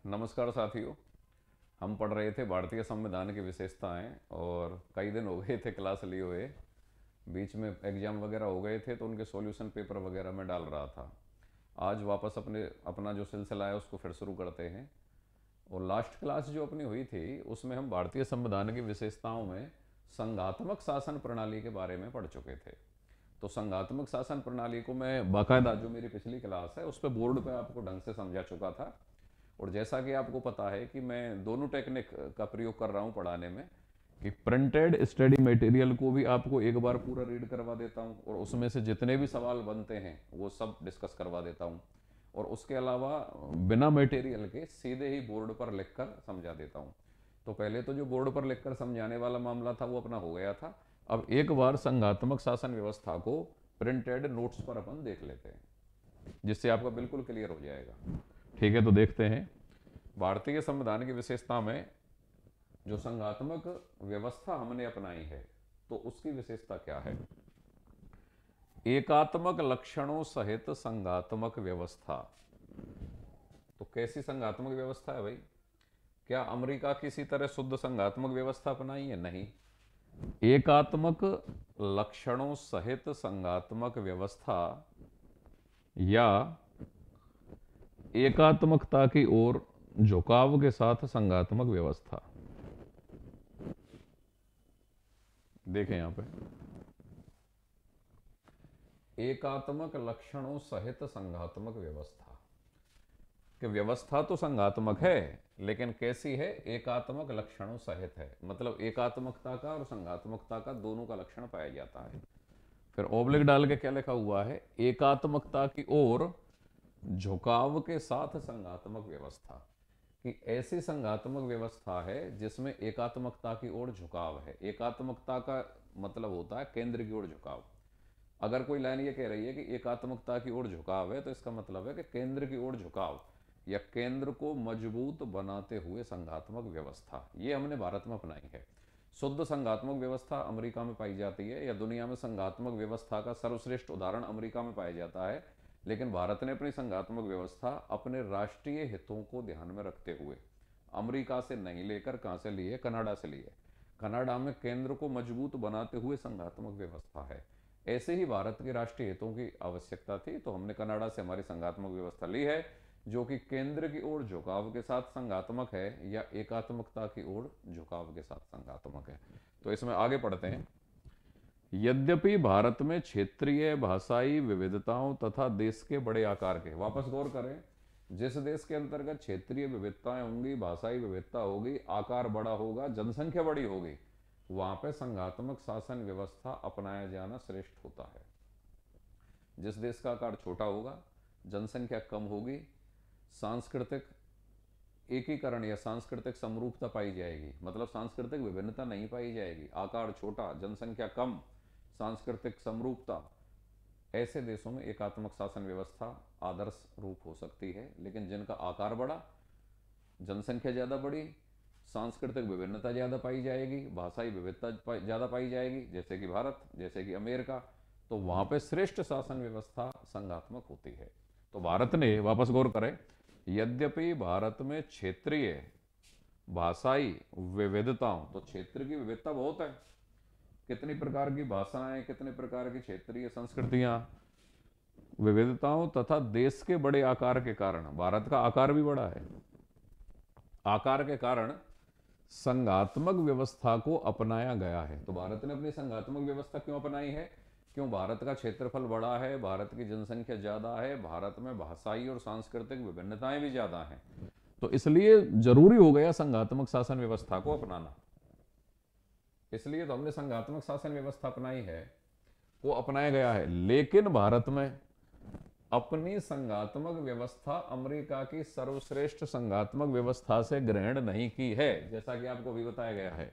नमस्कार साथियों। हम पढ़ रहे थे भारतीय संविधान की विशेषताएं और कई दिन हो गए थे क्लास लिए हुए। बीच में एग्जाम वगैरह हो गए थे तो उनके सॉल्यूशन पेपर वगैरह में डाल रहा था। आज वापस अपना जो सिलसिला है उसको फिर शुरू करते हैं। और लास्ट क्लास जो अपनी हुई थी उसमें हम भारतीय संविधान की विशेषताओं में संघात्मक शासन प्रणाली के बारे में पढ़ चुके थे। तो संघात्मक शासन प्रणाली को मैं बाकायदा जो मेरी पिछली क्लास है उस पर बोर्ड पे आपको ढंग से समझा चुका था। और जैसा कि आपको पता है कि मैं दोनों टेक्निक का प्रयोग कर रहा हूं पढ़ाने में, कि प्रिंटेड स्टडी मटेरियल को भी आपको एक बार पूरा रीड करवा देता हूं और उसमें से जितने भी सवाल बनते हैं वो सब डिस्कस करवा देता हूं। और उसके अलावा बिना मटेरियल के सीधे ही बोर्ड पर लिखकर समझा देता हूं। तो पहले तो जो बोर्ड पर लिखकर समझाने वाला मामला था वो अपना हो गया था। अब एक बार संघात्मक शासन व्यवस्था को प्रिंटेड नोट्स पर अपन देख लेते हैं, जिससे आपका बिल्कुल क्लियर हो जाएगा। ठीक है, तो देखते हैं भारतीय संविधान की विशेषता में जो संघात्मक व्यवस्था हमने अपनाई है तो उसकी विशेषता क्या है। एकात्मक लक्षणों सहित संघात्मक व्यवस्था। तो कैसी संघात्मक व्यवस्था है भाई? क्या अमेरिका किसी तरह शुद्ध संघात्मक व्यवस्था अपनाई है? नहीं। एकात्मक लक्षणों सहित संघात्मक व्यवस्था या एकात्मकता की ओर झुकाव के साथ संघात्मक व्यवस्था। देखें यहां पे, एकात्मक लक्षणों सहित संघात्मक व्यवस्था। कि व्यवस्था तो संघात्मक है लेकिन कैसी है? एकात्मक लक्षणों सहित है, मतलब एकात्मकता का और संघात्मकता का दोनों का लक्षण पाया जाता है। फिर ओब्लिक डाल के क्या लिखा हुआ है? एकात्मकता की ओर झुकाव के साथ संघात्मक व्यवस्था। कि ऐसी संघात्मक व्यवस्था है जिसमें एकात्मकता की ओर झुकाव है। एकात्मकता का मतलब होता है केंद्र की ओर झुकाव। अगर कोई लाइन ये कह रही है कि एकात्मकता की ओर झुकाव है तो इसका मतलब है कि केंद्र की ओर झुकाव या केंद्र को मजबूत बनाते हुए संघात्मक व्यवस्था, ये हमने भारत में अपनाई है। शुद्ध संघात्मक व्यवस्था अमेरिका में पाई जाती है, या दुनिया में संघात्मक व्यवस्था का सर्वश्रेष्ठ उदाहरण अमेरिका में पाया जाता है। लेकिन भारत ने अपनी संघात्मक व्यवस्था अपने राष्ट्रीय हितों को ध्यान में रखते हुए अमेरिका से नहीं लेकर, कहां से लिए? कनाडा से लिए। कनाडा में केंद्र को मजबूत बनाते हुए संघात्मक व्यवस्था है। ऐसे ही भारत के राष्ट्रीय हितों की आवश्यकता थी तो हमने कनाडा से हमारी संघात्मक व्यवस्था ली है, जो कि केंद्र की ओर झुकाव के साथ संघात्मक है या एकात्मकता की ओर झुकाव के साथ संघात्मक है। तो इसमें आगे पढ़ते हैं। यद्यपि भारत में क्षेत्रीय भाषाई विविधताओं तथा देश के बड़े आकार के, वापस गौर करें, जिस देश के अंतर्गत क्षेत्रीय विविधताएं होंगी, भाषाई विविधता होगी, आकार बड़ा होगा, जनसंख्या बड़ी होगी, वहां पे संघात्मक शासन व्यवस्था अपनाया जाना श्रेष्ठ होता है। जिस देश का आकार छोटा होगा, जनसंख्या कम होगी, सांस्कृतिक एकीकरण या सांस्कृतिक समरूपता पाई जाएगी, मतलब सांस्कृतिक विभिन्नता नहीं पाई जाएगी। आकार छोटा, जनसंख्या कम, सांस्कृतिक समरूपता, ऐसे देशों में एकात्मक शासन व्यवस्था आदर्श रूप हो सकती है। लेकिन जिनका आकार बड़ा, जनसंख्या ज़्यादा बड़ी, सांस्कृतिक विभिन्नता ज़्यादा पाई जाएगी, भाषाई विविधता ज़्यादा पाई जाएगी, जैसे कि भारत, जैसे कि अमेरिका, तो वहाँ पे श्रेष्ठ शासन व्यवस्था संघात्मक होती है। तो भारत ने, वापस गौर करें, यद्यपि भारत में क्षेत्रीय भाषाई विविधताओं, तो क्षेत्र की विविधता बहुत है, कितनी प्रकार की भाषाएं, कितने प्रकार की क्षेत्रीय संस्कृतियां, विविधताओं तथा देश के बड़े आकार के कारण, भारत का आकार भी बड़ा है, आकार के कारण संघात्मक व्यवस्था को अपनाया गया है। तो भारत ने अपनी संघात्मक व्यवस्था क्यों अपनाई है? क्यों? भारत का क्षेत्रफल बड़ा है, भारत की जनसंख्या ज्यादा है, भारत में भाषाई और सांस्कृतिक विभिन्नताएं भी ज्यादा हैं, तो इसलिए जरूरी हो गया संघात्मक शासन व्यवस्था को अपनाना। इसलिए तो हमने संघात्मक शासन व्यवस्था अपनाई है, वो अपनाया गया है। लेकिन भारत में अपनी संघात्मक व्यवस्था अमेरिका की सर्वश्रेष्ठ संघात्मक व्यवस्था से ग्रहण नहीं की है, जैसा कि आपको भी बताया गया है।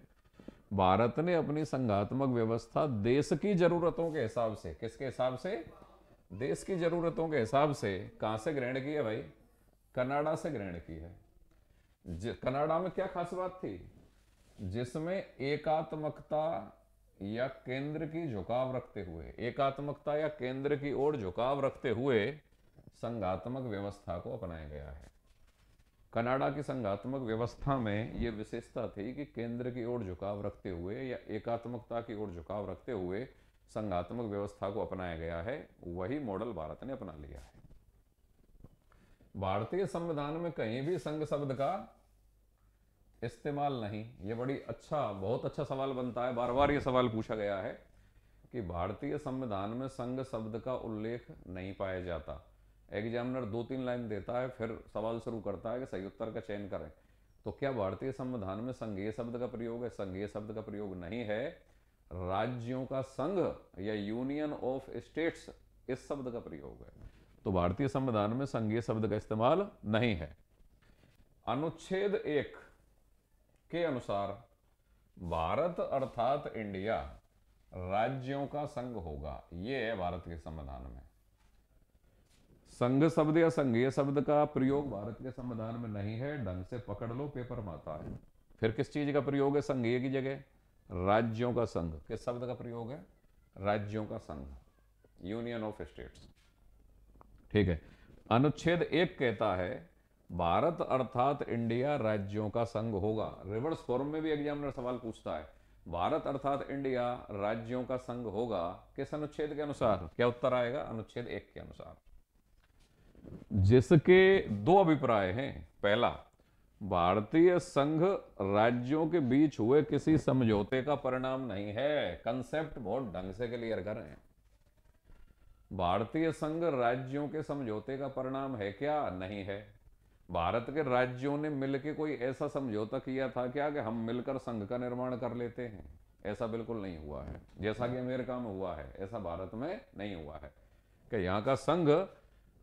भारत ने अपनी संघात्मक व्यवस्था देश की जरूरतों के हिसाब से, किसके हिसाब से? देश की जरूरतों के हिसाब से। कहां से ग्रहण की है भाई? कनाडा से ग्रहण की है। कनाडा में क्या खास बात थी? जिसमें एकात्मकता या केंद्र की झुकाव रखते हुए, एकात्मकता या केंद्र की ओर झुकाव रखते हुए संघात्मक व्यवस्था को अपनाया गया है। कनाडा की संघात्मक व्यवस्था में ये विशेषता थी कि केंद्र की ओर झुकाव रखते हुए या एकात्मकता की ओर झुकाव रखते हुए संघात्मक व्यवस्था को अपनाया गया है। वही मॉडल भारत ने अपना लिया है। भारतीय संविधान में कहीं भी संघ शब्द का इस्तेमाल नहीं। ये बहुत अच्छा सवाल बनता है, बार बार ये सवाल पूछा गया है कि भारतीय संविधान में संघ शब्द का उल्लेख नहीं पाया जाता। एग्जामिनर 2-3 लाइन देता है, फिर सवाल शुरू करता है कि सही उत्तर का चयन करें। तो क्या भारतीय संविधान में संघीय शब्द का प्रयोग है? संघीय शब्द का प्रयोग नहीं है। राज्यों का संघ या यूनियन ऑफ स्टेट्स, इस शब्द का प्रयोग है। तो भारतीय संविधान में संघीय शब्द का इस्तेमाल नहीं है। अनुच्छेद 1 के अनुसार भारत अर्थात इंडिया राज्यों का संघ होगा। यह है भारत के संविधान में। संघ शब्द या संघीय शब्द का प्रयोग भारत के संविधान में नहीं है। ढंग से पकड़ लो, पेपर में आता है। फिर किस चीज का प्रयोग है संघीय की जगह? राज्यों का संघ। किस शब्द का प्रयोग है? राज्यों का संघ, यूनियन ऑफ स्टेट्स। ठीक है। अनुच्छेद 1 कहता है भारत अर्थात इंडिया राज्यों का संघ होगा। रिवर्स फॉर्म में भी एग्जामिनर सवाल पूछता है, भारत अर्थात इंडिया राज्यों का संघ होगा किस अनुच्छेद के अनुसार? क्या उत्तर आएगा? अनुच्छेद 1 के अनुसार। जिसके दो अभिप्राय हैं। पहला, भारतीय संघ राज्यों के बीच हुए किसी समझौते का परिणाम नहीं है। कंसेप्ट बहुत ढंग से क्लियर करें। भारतीय संघ राज्यों के समझौते का परिणाम है क्या? नहीं है। भारत के राज्यों ने मिलकर कोई ऐसा समझौता किया था क्या कि हम मिलकर संघ का निर्माण कर लेते हैं? ऐसा बिल्कुल नहीं हुआ है। जैसा कि अमेरिका में हुआ है, ऐसा भारत में नहीं हुआ है कि यहां का संघ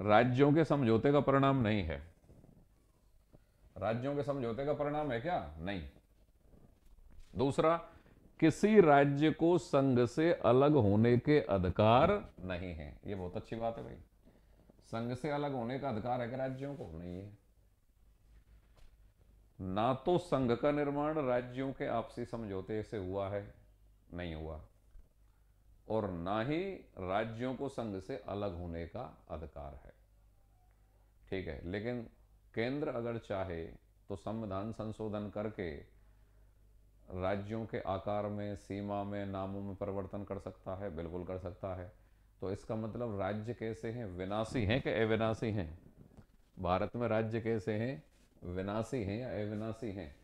राज्यों के समझौते का परिणाम नहीं है। राज्यों के समझौते का परिणाम है क्या? नहीं। दूसरा, किसी राज्य को संघ से अलग होने के अधिकार नहीं है। यह बहुत अच्छी बात है भाई। संघ से अलग होने का अधिकार है कि राज्यों को? नहीं है। ना तो संघ का निर्माण राज्यों के आपसी समझौते से हुआ है, नहीं हुआ, और ना ही राज्यों को संघ से अलग होने का अधिकार है। ठीक है। लेकिन केंद्र अगर चाहे तो संविधान संशोधन करके राज्यों के आकार में, सीमा में, नामों में परिवर्तन कर सकता है। बिल्कुल कर सकता है। तो इसका मतलब राज्य कैसे हैं? विनाशी हैं कि अविनाशी हैं? भारत में राज्य कैसे हैं? विनाशी हैं या अविनाशी हैं?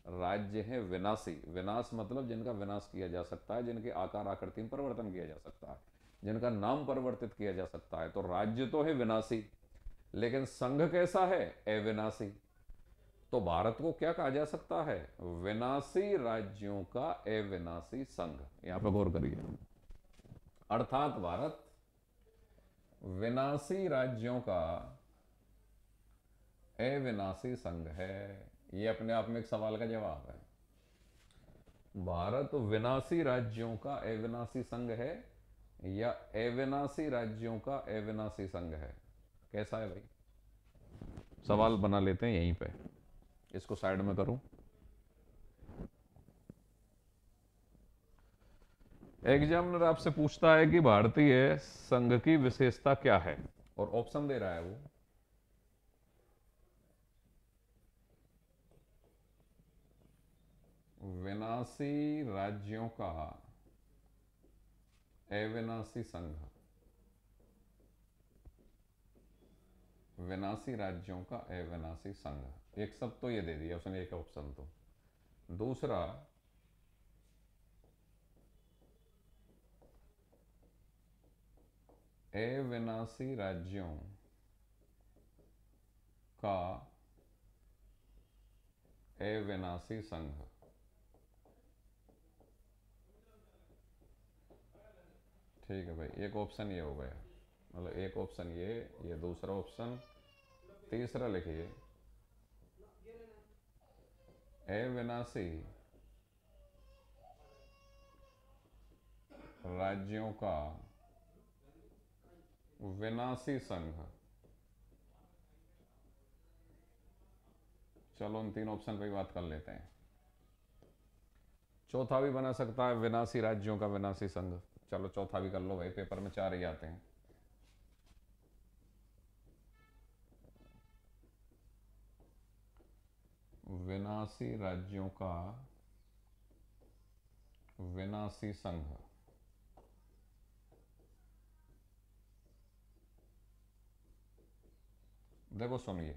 राज्य हैं विनाशी। विनाश मतलब जिनका विनाश किया जा सकता है, जिनके आकार आकृति में परिवर्तन किया जा सकता है, जिनका नाम परिवर्तित किया जा सकता है। तो राज्य तो है विनाशी, लेकिन संघ कैसा है? अविनाशी। तो भारत को क्या कहा जा सकता है? विनाशी राज्यों का अविनाशी संघ। यहां पर गौर करिए। अर्थात भारत विनाशी राज्यों का अविनाशी संघ है। यह अपने आप में एक सवाल का जवाब है। भारत विनाशी राज्यों का अविनाशी संघ है या अविनाशी राज्यों का अविनाशी संघ है? कैसा है भाई? सवाल बना लेते हैं यहीं पे। इसको साइड में करूं। एग्जामिनर आपसे पूछता है कि भारतीय संघ की विशेषता क्या है, और ऑप्शन दे रहा है वो। विनाशी राज्यों का अविनाशी संघ। विनाशी राज्यों का अविनाशी संघ। एक शब्द तो ये दे दिया उसने, एक ऑप्शन तो। दूसरा, अविनाशी राज्यों का अविनाशी संघ। ठीक है भाई। एक ऑप्शन ये हो गया, मतलब एक ऑप्शन ये दूसरा ऑप्शन। तीसरा लिखिए, अविनाशी राज्यों का विनाशी संघ। चलो उन 3 ऑप्शन पे ही बात कर लेते हैं। चौथा भी बना सकता है, विनाशी राज्यों का विनाशी संघ। चलो चौथा भी कर लो भाई, पेपर में 4 ही आते हैं। विनाशी राज्यों का विनाशी संघ। देखो सुनिए,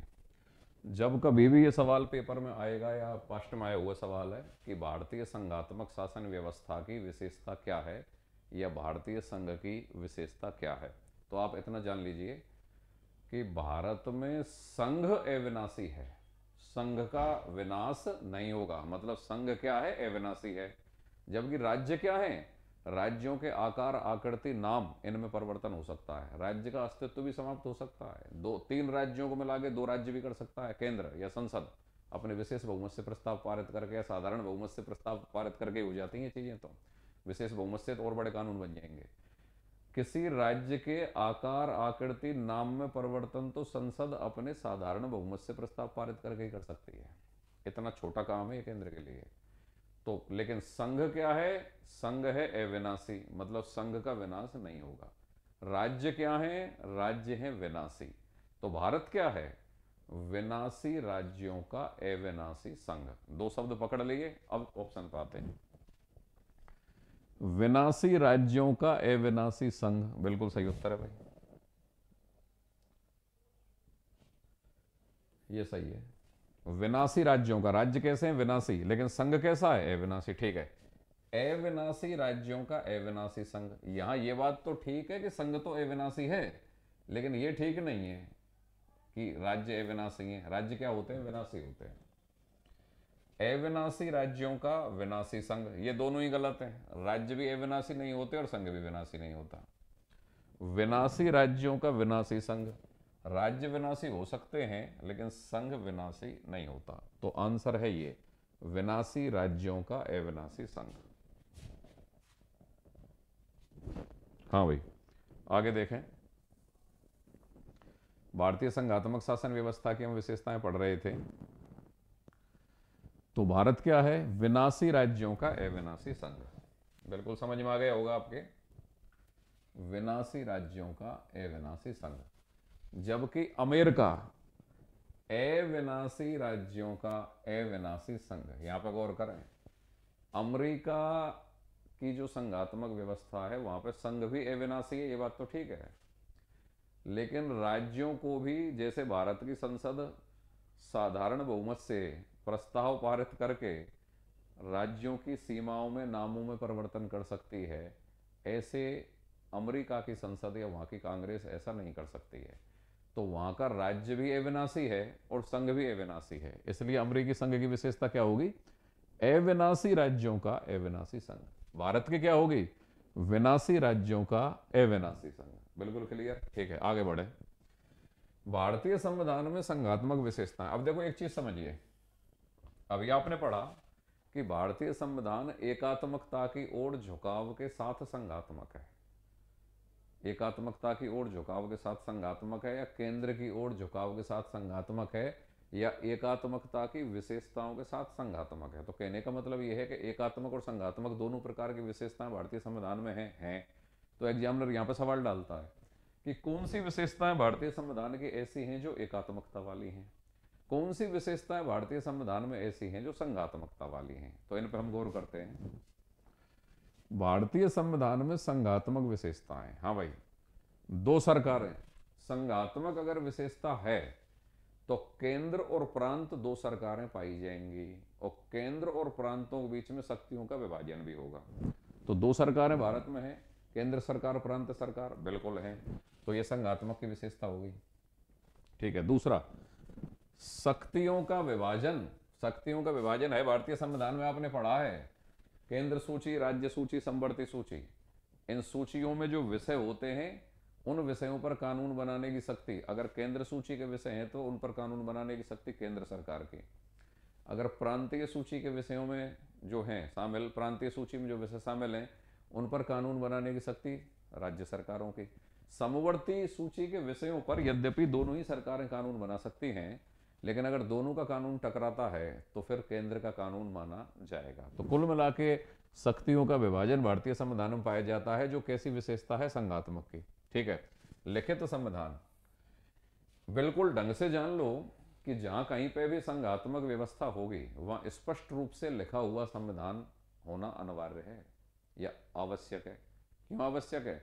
जब कभी भी ये सवाल पेपर में आएगा या पास्ट में आया हुआ सवाल है कि भारतीय संघात्मक शासन व्यवस्था की विशेषता क्या है या भारतीय संघ की विशेषता क्या है, तो आप इतना जान लीजिए कि भारत में संघ अविनाशी है, संघ का विनाश नहीं होगा। मतलब संघ क्या है? अविनाशी है। जबकि राज्य क्या है? राज्यों के आकार, आकृति, नाम, इनमें परिवर्तन हो सकता है। राज्य का अस्तित्व भी समाप्त हो सकता है। 2-3 राज्यों को मिला के 2 राज्य भी कर सकता है केंद्र या संसद, अपने विशेष बहुमत से प्रस्ताव पारित करके या साधारण बहुमत से प्रस्ताव पारित करके हो जाती हैं चीजें। तो विशेष बहुमत से तो और बड़े कानून बन जाएंगे। किसी राज्य के आकार, आकृति, नाम में परिवर्तन तो संसद अपने साधारण बहुमत से प्रस्ताव पारित करके ही कर सकती है। इतना छोटा काम है ये केंद्र के लिए। तो लेकिन संघ क्या है? संघ है अविनाशी, मतलब संघ का विनाश नहीं होगा। राज्य क्या है? राज्य है विनाशी। तो भारत क्या है? विनाशी राज्यों का अविनाशी संघ। 2 शब्द पकड़ लिए। अब ऑप्शन पे आते हैं। विनाशी राज्यों का अविनाशी संघ, बिल्कुल सही उत्तर है भाई, ये सही है। विनाशी राज्यों का, राज्य कैसे हैं? विनाशी, लेकिन संघ कैसा है? अविनाशी। ठीक है, अविनाशी राज्यों का अविनाशी संघ। यहां ये बात तो ठीक है कि संघ तो अविनाशी है, लेकिन ये ठीक नहीं है कि राज्य अविनाशी है। राज्य क्या होते हैं? विनाशी होते हैं। अविनाशी राज्यों का विनाशी संघ, ये दोनों ही गलत हैं। राज्य भी अविनाशी नहीं होते और संघ भी विनाशी नहीं होता। विनाशी राज्यों का विनाशी संघ, राज्य विनाशी हो सकते हैं लेकिन संघ विनाशी नहीं होता। तो आंसर है ये, विनाशी राज्यों का अविनाशी संघ। हाँ भाई, आगे देखें। भारतीय संघात्मक शासन व्यवस्था की हम विशेषताएं पढ़ रहे थे। तो भारत क्या है? विनाशी राज्यों का अविनाशी संघ। बिल्कुल समझ में आ गया होगा आपके, विनाशी राज्यों का अविनाशी संघ। जबकि अमेरिका अविनाशी राज्यों का अविनाशी संघ। यहां पर गौर करें, अमेरिका की जो संघात्मक व्यवस्था है वहां पर संघ भी अविनाशी है, ये बात तो ठीक है। लेकिन राज्यों को भी, जैसे भारत की संसद साधारण बहुमत से प्रस्ताव पारित करके राज्यों की सीमाओं में, नामों में परिवर्तन कर सकती है, ऐसे अमेरिका की संसद या वहां की कांग्रेस ऐसा नहीं कर सकती है। तो वहां का राज्य भी अविनाशी है और संघ भी अविनाशी है। इसलिए अमेरिकी संघ की विशेषता क्या होगी? अविनाशी राज्यों का अविनाशी संघ। भारत की क्या होगी? विनाशी राज्यों का अविनाशी संघ। बिल्कुल क्लियर। ठीक है, आगे बढ़े। भारतीय संविधान में संघात्मक विशेषताएं। अब देखो एक चीज समझिए, अभी आपने पढ़ा कि भारतीय संविधान एकात्मकता की ओर झुकाव के साथ संघात्मक है। एकात्मकता की ओर झुकाव के साथ संघात्मक है, या केंद्र की ओर झुकाव के साथ संघात्मक है, या एकात्मकता की विशेषताओं के साथ संघात्मक है। तो कहने का मतलब यह है कि एकात्मक और संघात्मक दोनों प्रकार की विशेषताएं भारतीय संविधान में हैं। तो एग्जामिनर यहां पर सवाल डालता है कि कौन सी विशेषताएं भारतीय संविधान की ऐसी हैं जो एकात्मकता वाली हैं, कौन सी विशेषताएं भारतीय संविधान में ऐसी हैं जो संघात्मकता वाली हैं। तो इन पर हम गौर करते हैं। भारतीय संविधान में संघात्मक विशेषताएं, हाँ भाई, 2 सरकारें। संघात्मक अगर विशेषता है तो केंद्र और प्रांत 2 सरकारें पाई जाएंगी, और केंद्र और प्रांतों के बीच में शक्तियों का विभाजन भी होगा। तो 2 सरकारें भारत में है, केंद्र सरकार, प्रांत सरकार, बिल्कुल है। तो यह संघात्मक की विशेषता होगी। ठीक है, दूसरा, शक्तियों का विभाजन। शक्तियों का विभाजन है भारतीय संविधान में, आपने पढ़ा है। केंद्र सूची, राज्य सूची, समवर्ती सूची, इन सूचियों में जो विषय होते हैं उन विषयों पर कानून बनाने की शक्ति, अगर केंद्र सूची के विषय हैं तो उन पर कानून बनाने की शक्ति केंद्र सरकार की। अगर प्रांतीय सूची के विषयों में जो हैं शामिल, प्रांतीय सूची में जो विषय शामिल हैं उन पर कानून बनाने की शक्ति राज्य सरकारों की। समवर्ती सूची के विषयों पर यद्यपि दोनों ही सरकारें कानून बना सकती हैं, लेकिन अगर दोनों का कानून टकराता है तो फिर केंद्र का कानून माना जाएगा। तो कुल मिला के शक्तियों का विभाजन भारतीय संविधान में पाया जाता है, जो कैसी विशेषता है? संघात्मक की। ठीक है, लिखित संविधान बिल्कुल ढंग से जान लो कि जहां कहीं पे भी संघात्मक व्यवस्था होगी वहां स्पष्ट रूप से लिखा हुआ संविधान होना अनिवार्य है या आवश्यक है। क्यों आवश्यक है?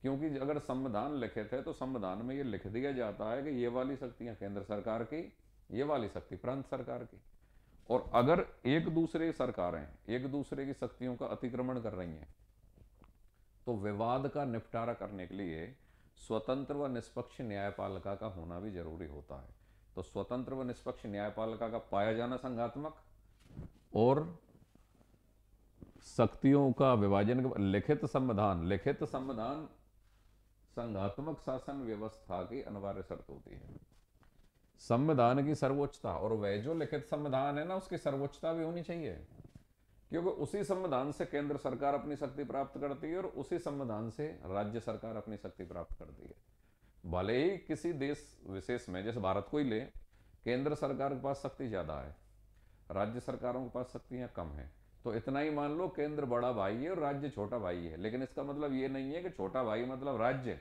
क्योंकि अगर संविधान लिखित है तो संविधान में ये लिख दिया जाता है कि ये वाली शक्तियां केंद्र सरकार की, ये वाली शक्ति प्रांत सरकार की। और अगर एक दूसरे सरकारें एक दूसरे की शक्तियों का अतिक्रमण कर रही हैं तो विवाद का निपटारा करने के लिए स्वतंत्र व निष्पक्ष न्यायपालिका का होना भी जरूरी होता है। तो स्वतंत्र व निष्पक्ष न्यायपालिका का पाया जाना संघात्मक और शक्तियों का विभाजन, लिखित संविधान संघात्मक शासन व्यवस्था की अनिवार्य शर्त होती है। संविधान की सर्वोच्चता, और वह जो लिखित संविधान है ना उसकी सर्वोच्चता भी होनी चाहिए, क्योंकि उसी संविधान से केंद्र सरकार अपनी शक्ति प्राप्त करती है और उसी संविधान से राज्य सरकार अपनी शक्ति प्राप्त करती है। भले ही किसी देश विशेष में, जैसे भारत को ही ले, केंद्र सरकार के पास शक्ति ज्यादा है, राज्य सरकारों के पास शक्तियां कम है, तो इतना ही मान लो केंद्र बड़ा भाई है और राज्य छोटा भाई है। लेकिन इसका मतलब ये नहीं है कि छोटा भाई मतलब राज्य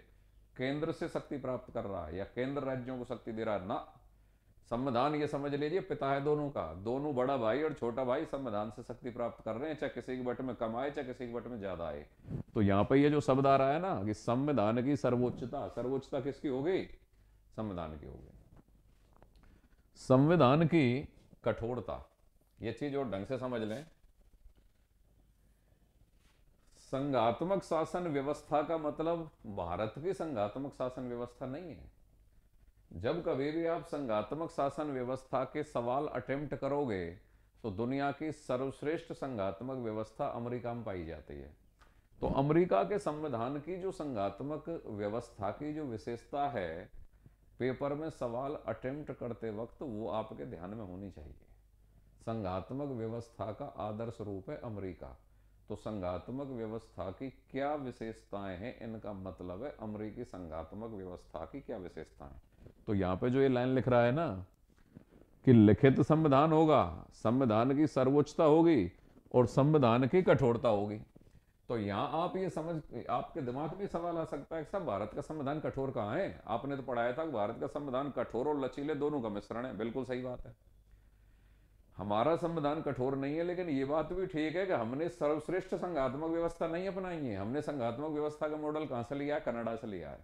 केंद्र से शक्ति प्राप्त कर रहा है या केंद्र राज्यों को शक्ति दे रहा है ना। संविधान ये समझ लीजिए पिता है दोनों का, दोनों बड़ा भाई और छोटा भाई संविधान से शक्ति प्राप्त कर रहे हैं, चाहे किसी के बट में कम आए चाहे किसी के बट में ज्यादा आए। तो यहाँ पे ये जो शब्द आ रहा है ना कि संविधान की सर्वोच्चता, सर्वोच्चता किसकी होगी? संविधान की होगी। संविधान की कठोरता, ये चीज और ढंग से समझ लें। संघात्मक शासन व्यवस्था का मतलब भारत की संघात्मक शासन व्यवस्था नहीं है। जब कभी भी आप संघात्मक शासन व्यवस्था के सवाल अटेम्प्ट करोगे तो दुनिया की सर्वश्रेष्ठ संघात्मक व्यवस्था अमेरिका में पाई जाती है। तो अमेरिका के संविधान की जो संघात्मक व्यवस्था की जो विशेषता है, पेपर में सवाल अटेम्प्ट करते वक्त वो आपके ध्यान में होनी चाहिए। संघात्मक व्यवस्था का आदर्श रूप है अमेरिका। तो संघात्मक व्यवस्था की क्या विशेषताएं हैं, इनका मतलब है अमेरिकी संघात्मक व्यवस्था की क्या विशेषताएं। तो यहां पे जो ये लाइन लिख रहा है ना कि लिखित संविधान होगा, संविधान की सर्वोच्चता होगी और संविधान की कठोरता होगी। तो यहां आप ये समझ, आपके दिमाग में सवाल आ सकता है कि साहब भारत का संविधान कठोर कहां है? आपने तो पढ़ाया था कि भारत का संविधान कठोर और लचीले दोनों का मिश्रण है। बिल्कुल सही बात है, हमारा संविधान कठोर नहीं है, लेकिन ये बात भी ठीक है कि हमने सर्वश्रेष्ठ संघात्मक व्यवस्था नहीं अपनाई है। हमने संघात्मक व्यवस्था का मॉडल कहां से लिया है? कनाडा से लिया है।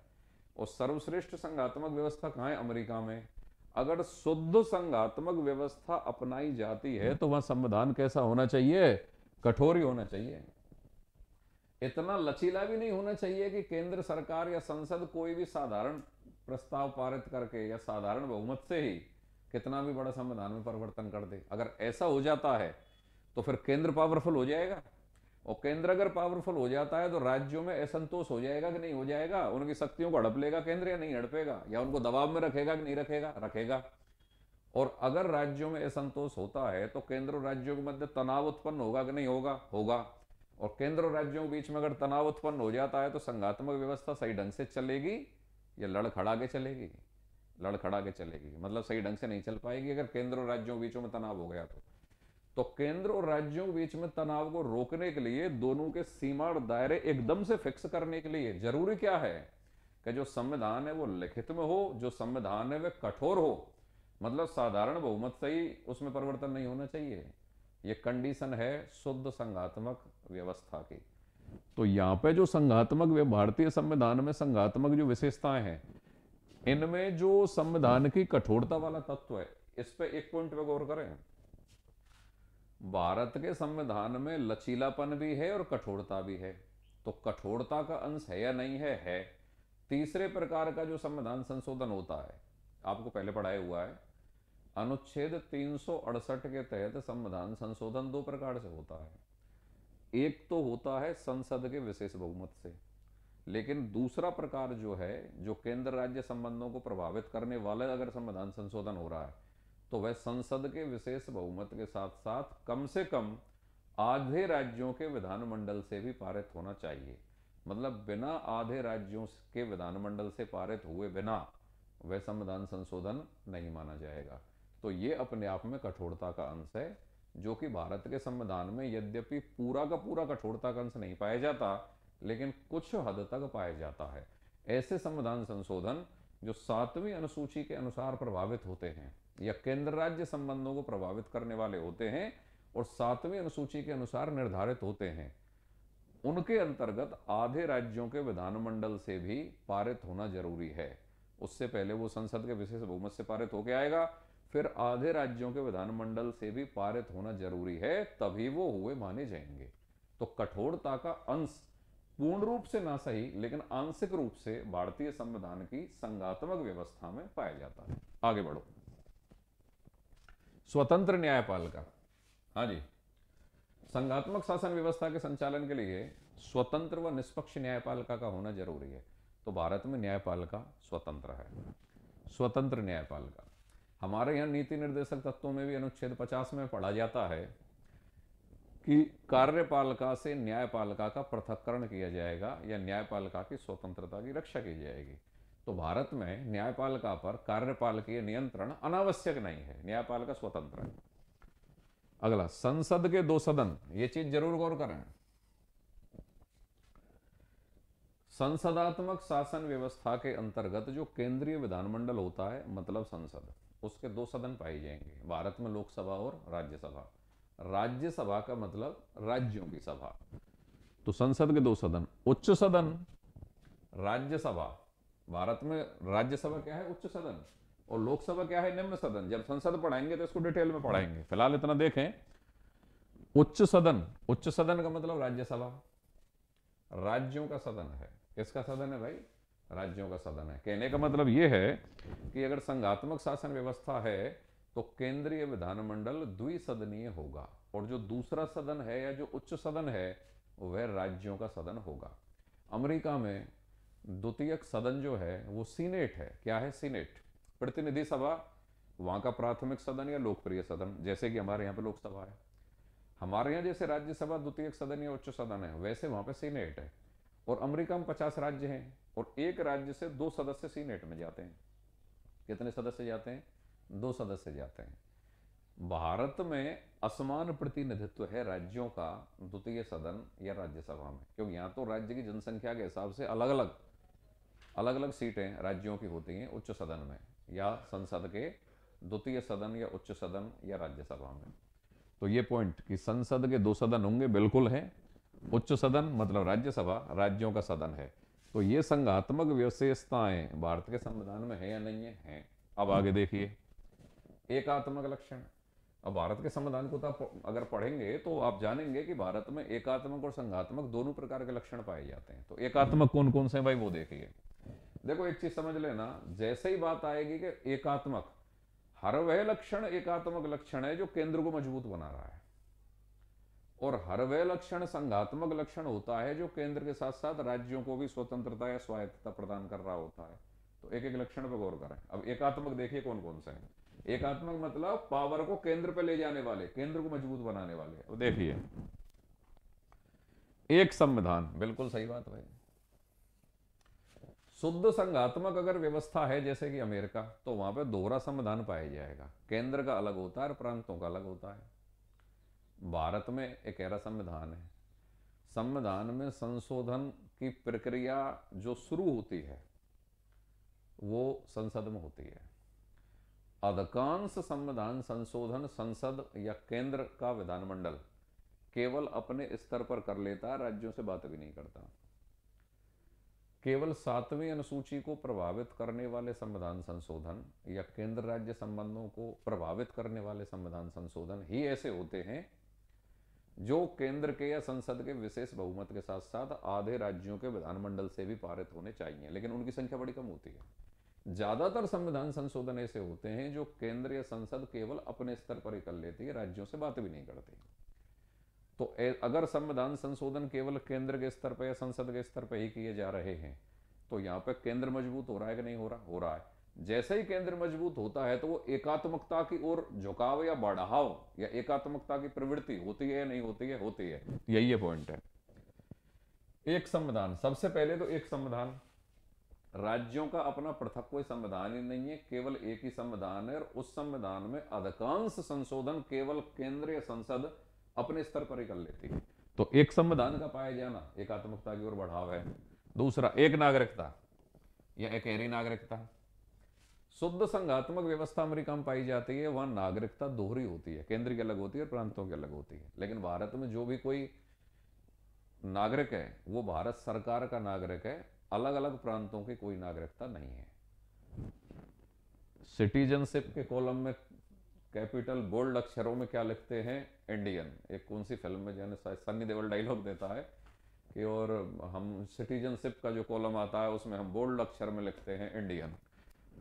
और सर्वश्रेष्ठ संघात्मक व्यवस्था कहां है? अमेरिका में। अगर शुद्ध संघात्मक व्यवस्था अपनाई जाती है तो वहां संविधान कैसा होना चाहिए? कठोर ही होना चाहिए। इतना लचीला भी नहीं होना चाहिए कि केंद्र सरकार या संसद कोई भी साधारण प्रस्ताव पारित करके या साधारण बहुमत से ही कितना भी बड़ा संविधान में परिवर्तन कर दे। अगर ऐसा हो जाता है तो फिर केंद्र पावरफुल हो जाएगा, और केंद्र अगर पावरफुल हो जाता है तो राज्यों में असंतोष हो जाएगा कि नहीं हो जाएगा? उनकी शक्तियों को हड़प लेगा केंद्र या नहीं हड़पेगा? या उनको दबाव में रखेगा कि नहीं रखेगा? रखेगा। और अगर राज्यों में असंतोष होता है तो केंद्र और राज्यों के मध्य तनाव उत्पन्न होगा कि नहीं होगा? होगा। और केंद्र और राज्यों के बीच में अगर तनाव उत्पन्न हो जाता है तो संघात्मक व्यवस्था सही ढंग से चलेगी या लड़खड़ा के चलेगी? लड़खड़ा के चलेगी, मतलब सही ढंग से नहीं चल पाएगी अगर केंद्र और राज्यों के बीच में तनाव हो गया तो केंद्र और राज्यों के बीच में तनाव को रोकने के लिए, दोनों के सीमा और दायरे एकदम से फिक्स करने के लिए जरूरी क्या है कि जो संविधान है वो लिखित में हो, जो संविधान है वह कठोर हो, मतलब साधारण बहुमत से ही उसमें परिवर्तन नहीं होना चाहिए। ये कंडीशन है शुद्ध संघात्मक व्यवस्था की। तो यहाँ पे जो संघात्मक, भारतीय संविधान में संघात्मक जो विशेषताएं हैं, इनमें जो संविधान की कठोरता वाला तत्व है, इस पे एक पॉइंट पे गौर करें। भारत के संविधान में लचीलापन भी है और कठोरता भी है। तो कठोरता का अंश है या नहीं है? है। तीसरे प्रकार का जो संविधान संशोधन होता है, आपको पहले पढ़ाया हुआ है, अनुच्छेद 368 के तहत संविधान संशोधन दो प्रकार से होता है। एक तो होता है संसद के विशेष बहुमत से, लेकिन दूसरा प्रकार जो है, जो केंद्र राज्य संबंधों को प्रभावित करने वाला अगर संविधान संशोधन हो रहा है तो वह संसद के विशेष बहुमत के साथ साथ कम से कम आधे राज्यों के विधानमंडल से भी पारित होना चाहिए। मतलब बिना आधे राज्यों के विधानमंडल से पारित हुए बिना वह संविधान संशोधन नहीं माना जाएगा। तो ये अपने आप में कठोरता का अंश है, जो कि भारत के संविधान में यद्यपि पूरा का पूरा कठोरता का अंश नहीं पाया जाता, लेकिन कुछ हद तक पाया जाता है। ऐसे संविधान संशोधन जो 7वीं अनुसूची के अनुसार प्रभावित होते हैं या केंद्र राज्य संबंधों को प्रभावित करने वाले होते हैं और 7वीं अनुसूची के अनुसार निर्धारित होते हैं, उनके अंतर्गत आधे राज्यों के विधानमंडल से भी पारित होना जरूरी है। उससे पहले वो संसद के विशेष बहुमत से पारित होकर आएगा, फिर आधे राज्यों के विधानमंडल से भी पारित होना जरूरी है, तभी वो हुए माने जाएंगे। तो कठोरता का अंश पूर्ण रूप से ना सही लेकिन आंशिक रूप से भारतीय संविधान की संघात्मक व्यवस्था में पाया जाता है। आगे बढ़ो। स्वतंत्र न्यायपालिका। हाँ जी, संघात्मक शासन व्यवस्था के संचालन के लिए स्वतंत्र व निष्पक्ष न्यायपालिका का होना जरूरी है। तो भारत में न्यायपालिका स्वतंत्र है। स्वतंत्र न्यायपालिका हमारे यहाँ नीति निर्देशक तत्वों में भी अनुच्छेद 50 में पढ़ा जाता है कि कार्यपालिका से न्यायपालिका का पृथक्करण किया जाएगा या न्यायपालिका की स्वतंत्रता की रक्षा की जाएगी। तो भारत में न्यायपालिका पर कार्यपालिकीय नियंत्रण अनावश्यक नहीं है, न्यायपालिका स्वतंत्र है। अगला, संसद के 2 सदन, ये चीज जरूर गौर करें। संसदात्मक शासन व्यवस्था के अंतर्गत जो केंद्रीय विधानमंडल होता है, मतलब संसद, उसके 2 सदन पाए जाएंगे भारत में, लोकसभा और राज्यसभा। राज्यसभा का मतलब राज्यों की सभा। तो संसद के 2 सदन, उच्च सदन राज्यसभा। भारत में राज्यसभा क्या है? उच्च सदन। और लोकसभा क्या है? निम्न सदन। जब संसद पढ़ाएंगे तो इसको डिटेल में पढ़ाएंगे, फिलहाल इतना देखें। उच्च सदन, उच्च सदन का मतलब राज्यसभा, राज्यों का सदन है। किसका सदन है भाई? राज्यों का सदन है। कहने का मतलब यह है कि अगर संघात्मक शासन व्यवस्था है तो केंद्रीय विधानमंडल द्विसदनीय होगा और जो दूसरा सदन है या जो उच्च सदन है वह राज्यों का सदन होगा। अमेरिका में द्वितीयक सदन जो है वो सीनेट है। क्या है? सीनेट, प्रतिनिधि सभा, वहां का प्राथमिक सदन या लोकप्रिय सदन, जैसे कि हमारे यहाँ पे लोकसभा है। हमारे यहाँ जैसे राज्यसभा द्वितीयक सदन या उच्च सदन है, वैसे वहां पे सीनेट है। और अमेरिका में 50 राज्य हैं और एक राज्य से 2 सदस्य सीनेट में जाते हैं। कितने सदस्य जाते हैं? 2 सदस्य जाते हैं। भारत में असमान प्रतिनिधित्व है राज्यों का द्वितीय सदन या राज्यसभा में, क्योंकि यहाँ तो राज्य की जनसंख्या के हिसाब से अलग अलग सीटें राज्यों की होती हैं उच्च सदन में या संसद के द्वितीय सदन या उच्च सदन या राज्यसभा में। तो ये पॉइंट कि संसद के 2 सदन होंगे, बिल्कुल है। उच्च सदन मतलब राज्यसभा, राज्यों का सदन है। तो ये संघात्मक विशेषताएं भारत के संविधान में है या नहीं है? हैं। अब आगे देखिए, एकात्मक लक्षण। अब भारत के संविधान को तो आप अगर पढ़ेंगे तो आप जानेंगे कि भारत में एकात्मक और संघात्मक दोनों प्रकार के लक्षण पाए जाते हैं। तो एकात्मक कौन कौन से हैं भाई, वो देखिए। देखो एक चीज समझ लेना, जैसे ही बात आएगी कि एकात्मक, हर वह लक्षण एकात्मक लक्षण है जो केंद्र को मजबूत बना रहा है, और हर वह लक्षण संघात्मक लक्षण होता है जो केंद्र के साथ साथ राज्यों को भी स्वतंत्रता या स्वायत्तता प्रदान कर रहा होता है। तो एक एक लक्षण पर गौर करें। अब एकात्मक देखिए कौन कौन से हैं। एकात्मक मतलब पावर को केंद्र पे ले जाने वाले, केंद्र को मजबूत बनाने वाले। अब देखिए, एक संविधान, बिल्कुल सही बात भाई। शुद्ध संघात्मक अगर व्यवस्था है जैसे कि अमेरिका, तो वहां पे दोहरा संविधान पाया जाएगा, केंद्र का अलग होता है और प्रांतों का अलग होता है। भारत में एक ऐसा संविधान है, संविधान में संशोधन की प्रक्रिया जो शुरू होती है वो संसद में होती है। अधिकांश संविधान संशोधन संसद या केंद्र का विधानमंडल केवल अपने स्तर पर कर लेता है, राज्यों से बात भी नहीं करता। केवल 7वीं अनुसूची को प्रभावित करने वाले संविधान संशोधन या केंद्र राज्य संबंधों को प्रभावित करने वाले संविधान संशोधन ही ऐसे होते हैं जो केंद्र के या संसद के विशेष बहुमत के साथ साथ आधे राज्यों के विधानमंडल से भी पारित होने चाहिए, लेकिन उनकी संख्या बड़ी कम होती है। ज्यादातर संविधान संशोधन ऐसे होते हैं जो केंद्र या संसद केवल अपने स्तर पर ही कर लेती है, राज्यों से बात भी नहीं करती। तो अगर संविधान संशोधन केवल केंद्र के स्तर पर या संसद के स्तर पर ही किए जा रहे हैं तो यहाँ पर केंद्र मजबूत हो रहा है कि नहीं हो रहा? हो रहा है। जैसे ही केंद्र मजबूत होता है तो वो एकात्मकता की ओर झुकाव या बढ़ाव या एकात्मकता की प्रवृत्ति होती है या नहीं होती है? होती है। यही ये पॉइंट है। एक संविधान, सबसे पहले तो एक संविधान, राज्यों का अपना पृथक कोई संविधान ही नहीं है, केवल एक ही संविधान है और उस संविधान में अधिकांश संशोधन केवल केंद्र या संसद अपने स्तर पर ही कर लेती है। तो एक संविधान का पाया जाना एकात्मकता की ओर बढ़ाव है। दूसरा, एक नागरिकता या एक एरी नागरिकता। शुद्ध संघात्मक व्यवस्था अमेरिका में पाई जाती है, वहां नागरिकता दोहरी होती है, केंद्र की अलग होती है, प्रांतों की अलग होती है। लेकिन भारत में जो भी कोई नागरिक है वो भारत सरकार का नागरिक है, अलग अलग प्रांतों की कोई नागरिकता नहीं है। सिटीजनशिप के कॉलम में कैपिटल बोल्ड अक्षरों में क्या लिखते हैं? इंडियन। एक कौन सी फिल्म में जाने शायद सन्नी देओल डायलॉग देता है कि और हम सिटीजनशिप का जो कॉलम आता है उसमें हम बोल्ड अक्षर में लिखते हैं इंडियन।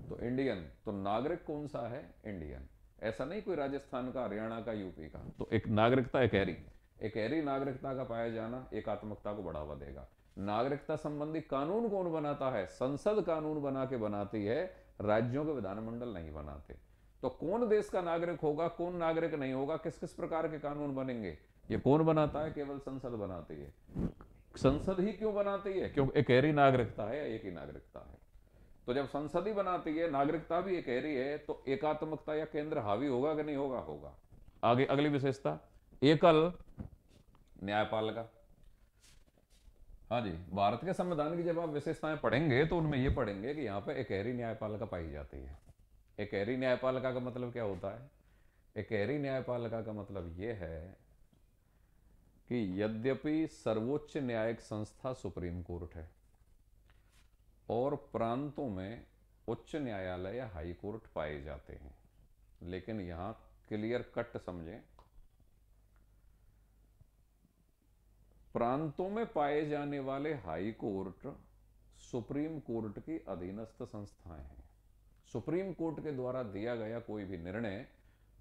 तो इंडियन, तो नागरिक कौन सा है? इंडियन। ऐसा नहीं कोई राजस्थान का, हरियाणा का, यूपी का। तो एक नागरिकता एक एरी नागरिकता का पाया जाना एकात्मकता को बढ़ावा देगा। नागरिकता संबंधी कानून कौन बनाता है? संसद कानून बना के बनाती है, राज्यों के विधानमंडल नहीं बनाते। तो कौन देश का नागरिक होगा, कौन नागरिक नहीं होगा, किस किस प्रकार के कानून बनेंगे, ये कौन बनाता है? केवल संसद बनाती है। संसद ही क्यों बनाती है? क्योंकि एक एरी नागरिकता है, एक ही नागरिकता है। तो जब संसद ही बनाती है, नागरिकता भी एक एरी है, तो एकात्मकता या केंद्र हावी होगा कि नहीं होगा? होगा। आगे अगली विशेषता, एकल न्यायपालिका। हाँ जी, भारत के संविधान की जब आप विशेषताएं पढ़ेंगे तो उनमें यह पढ़ेंगे कि यहाँ पे एकहरी न्यायपालिका पाई जाती है। एकहरी न्यायपालिका का मतलब क्या होता है? एकहरी न्यायपालिका का मतलब यह है कि यद्यपि सर्वोच्च न्यायिक संस्था सुप्रीम कोर्ट है और प्रांतों में उच्च न्यायालय या हाई कोर्ट पाए जाते हैं, लेकिन यहां क्लियर कट समझें, प्रांतों में पाए जाने वाले हाई कोर्ट सुप्रीम कोर्ट की अधीनस्थ संस्थाएं हैं। सुप्रीम कोर्ट के द्वारा दिया गया कोई भी निर्णय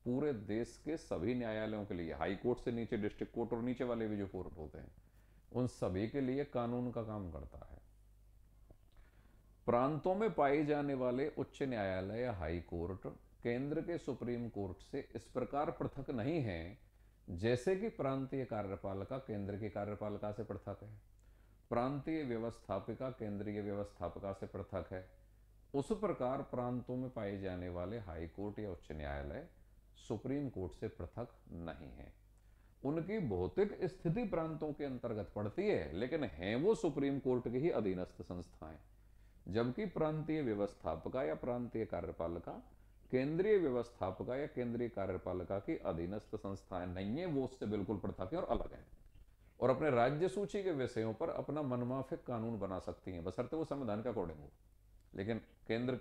पूरे देश के सभी न्यायालयों के लिए, हाई कोर्ट से नीचे डिस्ट्रिक्ट कोर्ट और नीचे वाले भी जो कोर्ट होते हैं, उन सभी के लिए कानून का काम करता है। प्रांतों में पाए जाने वाले उच्च न्यायालय या हाई कोर्ट केंद्र के सुप्रीम कोर्ट से इस प्रकार पृथक नहीं है जैसे कि प्रांतीय कार्यपालिका केंद्र की कार्यपालिका से पृथक है, प्रांतीय व्यवस्थापिका केंद्रीय व्यवस्थापिका से पृथक है। उस प्रकार प्रांतों में पाए जाने वाले हाई कोर्ट या उच्च न्यायालय सुप्रीम कोर्ट से पृथक नहीं है। उनकी भौतिक स्थिति प्रांतों के अंतर्गत पड़ती है, लेकिन हैं वो सुप्रीम कोर्ट की ही अधीनस्थ संस्थाएं। जबकि प्रांतीय व्यवस्थापिका या प्रांतीय कार्यपालिका केंद्रीय व्यवस्थापिका या केंद्रीय कार्यपालिका की अधीनस्थ संस्थाएं नहीं है, वो उससे बिल्कुल पृथक है और अलग है, और अपने राज्य सूची के विषयों पर अपना मनमाफिक कानून बना सकती हैं, बशर्ते वो संविधान के अकॉर्डिंग हो। लेकिन केंद्र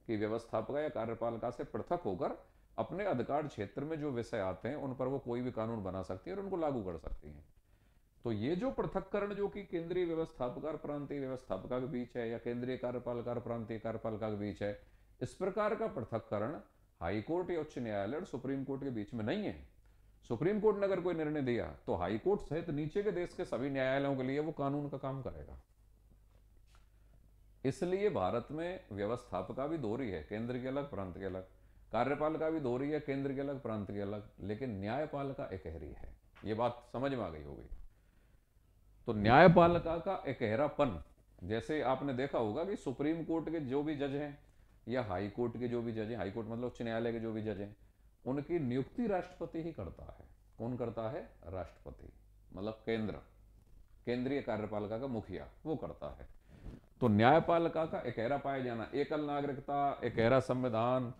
की व्यवस्थापिका या कार्यपालिका से पृथक होकर अपने अधिकार क्षेत्र में जो विषय आते हैं उन पर वो कोई भी कानून बना सकती है और उनको लागू कर सकती है। तो ये जो पृथककरण जो कि केंद्रीय व्यवस्थापिका और प्रांतीय व्यवस्थापिका के बीच है, या केंद्रीय कार्यपालिका और प्रांतीय कार्यपालिका के बीच है, इस प्रकार का पृथककरण हाई कोर्ट या उच्च न्यायालय और सुप्रीम कोर्ट के बीच में नहीं है। सुप्रीम कोर्ट ने अगर कोई निर्णय दिया तो हाई कोर्ट सहित नीचे के देश के सभी न्यायालयों के लिए वो कानून का काम करेगा। इसलिए भारत में व्यवस्थापिका भी दोहरी है, केंद्र के अलग प्रांत के अलग, कार्यपालिका भी दोहरी है, केंद्र के अलग प्रांत के अलग, लेकिन न्यायपालिका एकहरी है। ये बात समझ में आ गई होगी। तो न्यायपालिका का एकहरापन, जैसे आपने देखा होगा कि सुप्रीम कोर्ट के जो भी जज हैं या हाई कोर्ट के जो भी जज हैं, हाई कोर्ट मतलब उच्च न्यायालय के जो भी जज हैं, उनकी नियुक्ति राष्ट्रपति ही करता है। कौन करता है? राष्ट्रपति, मतलब केंद्रीय कार्यपालिका का मुखिया वो करता है। तो न्यायपालिका का एकहरा पाया जाना, एकल नागरिकता, एकहरा संविधान,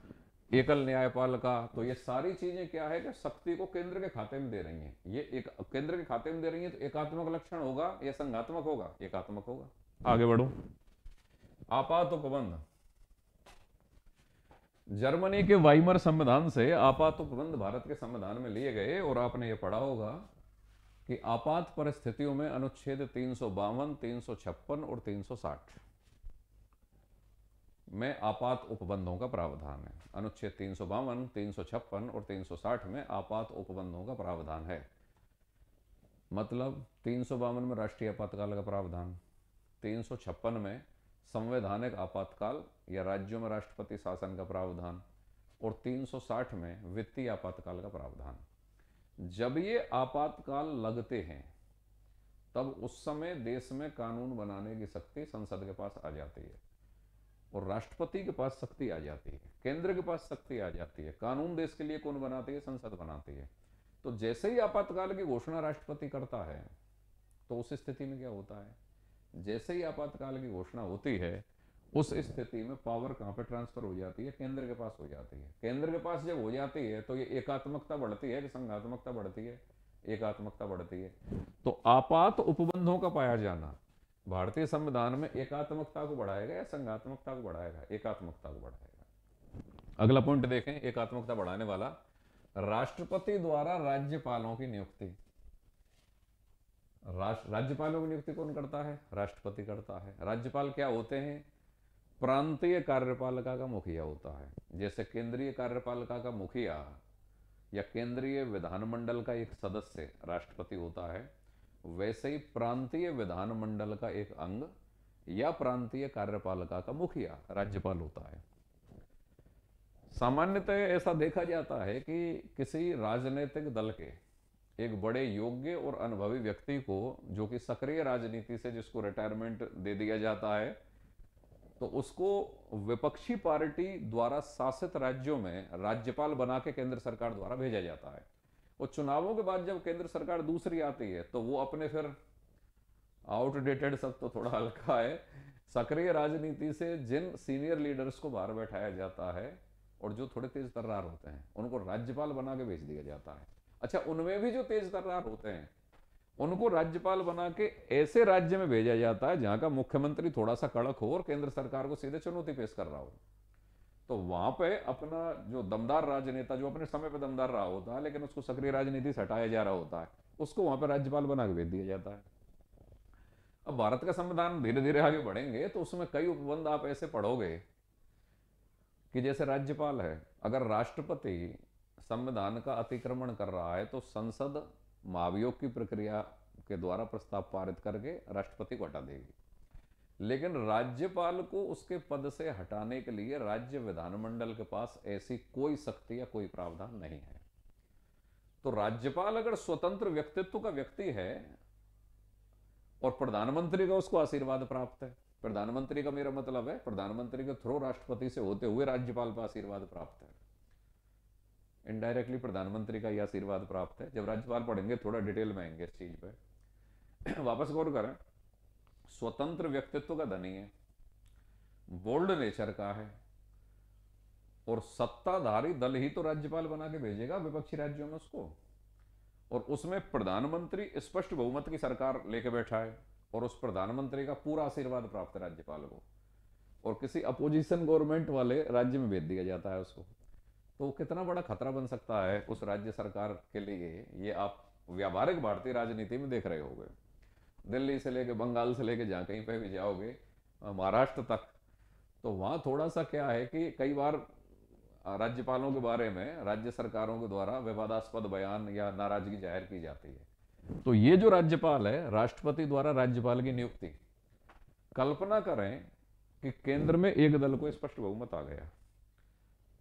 एकल न्यायपालिका, तो ये सारी चीजें क्या है कि शक्ति को केंद्र के खाते में दे रही हैं। ये एक केंद्र के खाते में दे रही हैं, तो एकात्मक लक्षण होगा या संघात्मक होगा? एकात्मक होगा। आगे बढ़ो। आपात उपबंध, जर्मनी के वाइमर संविधान से आपात उपबंध भारत के संविधान में लिए गए, और आपने ये पढ़ा होगा कि आपात परिस्थितियों में अनुच्छेद 352, 356 और 360 में आपात उपबंधों का प्रावधान है। अनुच्छेद 352, 356 और 360 में आपात उपबंधों का प्रावधान है। मतलब 352 में राष्ट्रीय आपातकाल का प्रावधान, 356 में संवैधानिक आपातकाल या राज्यों में राष्ट्रपति शासन का प्रावधान, और 360 में वित्तीय आपातकाल का प्रावधान। जब ये आपातकाल लगते हैं तब उस समय देश में कानून बनाने की शक्ति संसद के पास आ जाती है, और राष्ट्रपति के पास शक्ति आ जाती है, केंद्र के पास शक्ति आ जाती है। कानून देश के लिए कौन बनाती है? संसद बनाती है। तो जैसे ही आपातकाल की घोषणा राष्ट्रपति करता है, तो उस स्थिति में क्या होता है? जैसे ही आपातकाल की घोषणा होती है उस स्थिति में पावर कहां पे ट्रांसफर हो जाती है? केंद्र के पास हो जाती है। केंद्र के पास जब हो जाती है तो ये एकात्मकता बढ़ती है कि संघात्मकता बढ़ती है? एकात्मकता बढ़ती है। तो आपात उपबंधों का पाया जाना भारतीय संविधान में एकात्मकता को बढ़ाएगा या संघात्मकता को बढ़ाएगा? एकात्मकता को बढ़ाएगा। अगला पॉइंट देखें एकात्मकता बढ़ाने वाला, राष्ट्रपति द्वारा राज्यपालों की नियुक्ति। राज्यपालों की नियुक्ति कौन करता है? राष्ट्रपति करता है। राज्यपाल क्या होते हैं? प्रांतीय कार्यपालिका का मुखिया होता है। जैसे केंद्रीय कार्यपालिका का मुखिया या केंद्रीय विधानमंडल का एक सदस्य राष्ट्रपति होता है, वैसे ही प्रांतीय विधानमंडल का एक अंग या प्रांतीय कार्यपालिका का मुखिया राज्यपाल होता है। सामान्यतः ऐसा देखा जाता है कि किसी राजनीतिक दल के एक बड़े योग्य और अनुभवी व्यक्ति को, जो कि सक्रिय राजनीति से जिसको रिटायरमेंट दे दिया जाता है, तो उसको विपक्षी पार्टी द्वारा शासित राज्यों में राज्यपाल बना के केंद्र सरकार द्वारा भेजा जाता है। और चुनावों के बाद जब केंद्र सरकार दूसरी आती है तो वो अपने फिर आउटडेटेड, सब तो थोड़ा हल्का है, सक्रिय राजनीति से जिन सीनियर लीडर्स को बाहर बैठाया जाता है और जो थोड़े तेज तर्रार होते हैं उनको राज्यपाल बना के भेज दिया जाता है। अच्छा, उनमें भी जो तेज तर्रार होते हैं उनको राज्यपाल बना के ऐसे राज्य में भेजा जाता है जहां का मुख्यमंत्री थोड़ा सा कड़क हो और केंद्र सरकार को सीधे चुनौती पेश कर रहा हो। तो वहां पे अपना जो दमदार राजनेता, जो अपने समय पे दमदार रहा होता है लेकिन उसको सक्रिय राजनीति से हटाया जा रहा होता है, उसको वहां पे राज्यपाल बना के भेज दिया जाता है। अब भारत का संविधान धीरे धीरे आगे बढ़ेंगे तो उसमें कई उपबंध आप ऐसे पढ़ोगे कि जैसे राज्यपाल है, अगर राष्ट्रपति संविधान का अतिक्रमण कर रहा है तो संसद महाभियोग की प्रक्रिया के द्वारा प्रस्ताव पारित करके राष्ट्रपति को हटा देगी। लेकिन राज्यपाल को उसके पद से हटाने के लिए राज्य विधानमंडल के पास ऐसी कोई शक्ति या कोई प्रावधान नहीं है। तो राज्यपाल अगर स्वतंत्र व्यक्तित्व का व्यक्ति है और प्रधानमंत्री का उसको आशीर्वाद प्राप्त है, प्रधानमंत्री का मेरा मतलब है प्रधानमंत्री के थ्रू राष्ट्रपति से होते हुए राज्यपाल का आशीर्वाद प्राप्त है, इनडायरेक्टली प्रधानमंत्री का यह आशीर्वाद प्राप्त है। जब राज्यपाल पढ़ेंगे थोड़ा डिटेल में आएंगे इस चीज पे। वापस गौर करें, स्वतंत्र व्यक्तित्व का धनी है, बोल्ड नेचर का है और सत्ताधारी दल ही तो राज्यपाल बना के भेजेगा विपक्षी राज्यों में उसको, और उसमें प्रधानमंत्री स्पष्ट बहुमत की सरकार लेके बैठा है और उस प्रधानमंत्री का पूरा आशीर्वाद प्राप्त है राज्यपाल को, और किसी अपोजिशन गवर्नमेंट वाले राज्य में भेज दिया जाता है उसको, तो कितना बड़ा खतरा बन सकता है उस राज्य सरकार के लिए, ये आप व्यावहारिक भारतीय राजनीति में देख रहे होंगे। दिल्ली से लेके बंगाल से लेके जहां कहीं पे भी जाओगे, महाराष्ट्र तक, तो वहां थोड़ा सा क्या है कि कई बार राज्यपालों के बारे में राज्य सरकारों के द्वारा विवादास्पद बयान या नाराजगी जाहिर की जाती है। तो ये जो राज्यपाल है, राष्ट्रपति द्वारा राज्यपाल की नियुक्ति, कल्पना करें कि केंद्र में एक दल को स्पष्ट बहुमत आ गया,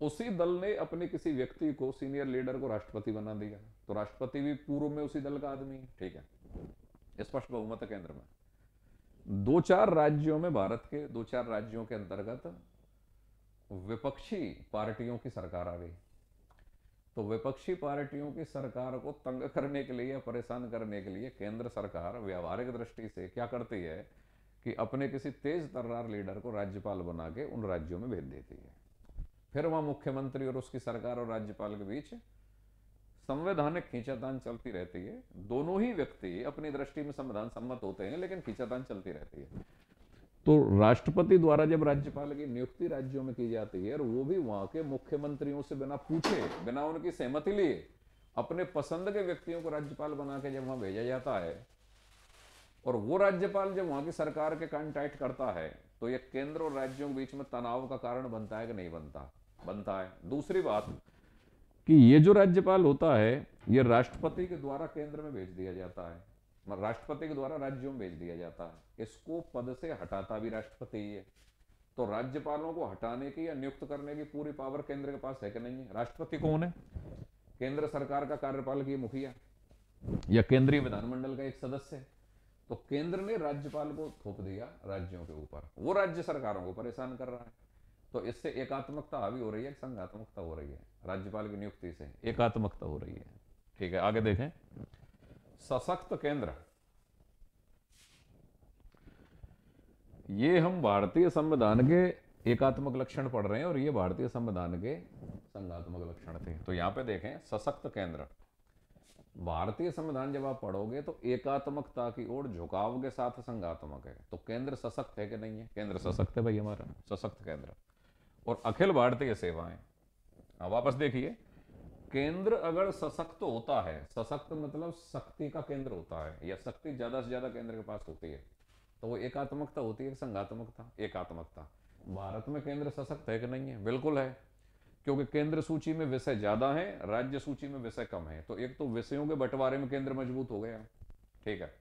उसी दल ने अपने किसी व्यक्ति को, सीनियर लीडर को राष्ट्रपति बना दिया, तो राष्ट्रपति भी पूर्व में उसी दल का आदमी है, ठीक है, स्पष्ट बहुमत है केंद्र में। दो चार राज्यों में, भारत के दो चार राज्यों के अंतर्गत विपक्षी पार्टियों की सरकार आ गई, तो विपक्षी पार्टियों की सरकार को तंग करने के लिए, परेशान करने के लिए केंद्र सरकार व्यावहारिक दृष्टि से क्या करती है कि अपने किसी तेज तर्रार लीडर को राज्यपाल बना के उन राज्यों में भेज देती है। फिर वहां मुख्यमंत्री और उसकी सरकार और राज्यपाल के बीच संवैधानिक खींचातान चलती रहती है। दोनों ही व्यक्ति अपनी दृष्टि में संविधान सम्मत होते हैं लेकिन खींचातान चलती रहती है। तो राष्ट्रपति द्वारा जब राज्यपाल की नियुक्ति राज्यों में की जाती है और वो भी वहां के मुख्यमंत्रियों से बिना पूछे, बिना उनकी सहमति लिए अपने पसंद के व्यक्तियों को राज्यपाल बना के जब वहां भेजा जाता है और वो राज्यपाल जब वहां की सरकार के कान टाइट करता है, तो ये केंद्र और राज्यों के बीच में तनाव का कारण बनता है कि नहीं बनता? बनता है। दूसरी बात कि ये जो राज्यपाल होता है ये राष्ट्रपति के द्वारा केंद्र में भेज दिया जाता है, राष्ट्रपति के द्वारा राज्यों में भेज दिया जाता है, इसको पद से हटाता भी राष्ट्रपति ही है। तो राज्यपालों को हटाने की या नियुक्त करने की पूरी पावर केंद्र के पास है कि नहीं है? राष्ट्रपति कौन है? केंद्र सरकार का कार्यपालक ये मुखिया या केंद्रीय विधानमंडल का एक सदस्य है। तो केंद्र ने राज्यपाल को थोप दिया राज्यों के ऊपर, वो राज्य सरकारों को परेशान कर रहा है। तो इससे एकात्मकता हावी हो रही है, संघात्मकता हो रही है? राज्यपाल की नियुक्ति से एकात्मकता हो रही है। ठीक है, आगे देखें। सशक्त केंद्र, ये हम भारतीय संविधान के एकात्मक लक्षण पढ़ रहे हैं और ये भारतीय संविधान के संघात्मक लक्षण थे। तो यहाँ पे देखें, सशक्त केंद्र। भारतीय संविधान जब आप पढ़ोगे तो एकात्मकता की ओर झुकाव के साथ संघात्मक है। तो केंद्र सशक्त है कि नहीं है? केंद्र सशक्त है भाई, हमारा सशक्त केंद्र। और अखिल भारतीय सेवाएं, अब वापस देखिए, केंद्र अगर सशक्त होता है, सशक्त मतलब शक्ति का केंद्र होता है या शक्ति ज्यादा से ज्यादा केंद्र के पास होती है, तो वो एकात्मकता होती है कि संघात्मकता? एकात्मकता। भारत में केंद्र सशक्त है कि नहीं है? बिल्कुल है, क्योंकि केंद्र सूची में विषय ज्यादा है, राज्य सूची में विषय कम है। तो एक तो विषयों के बंटवारे में केंद्र मजबूत हो गया, ठीक है।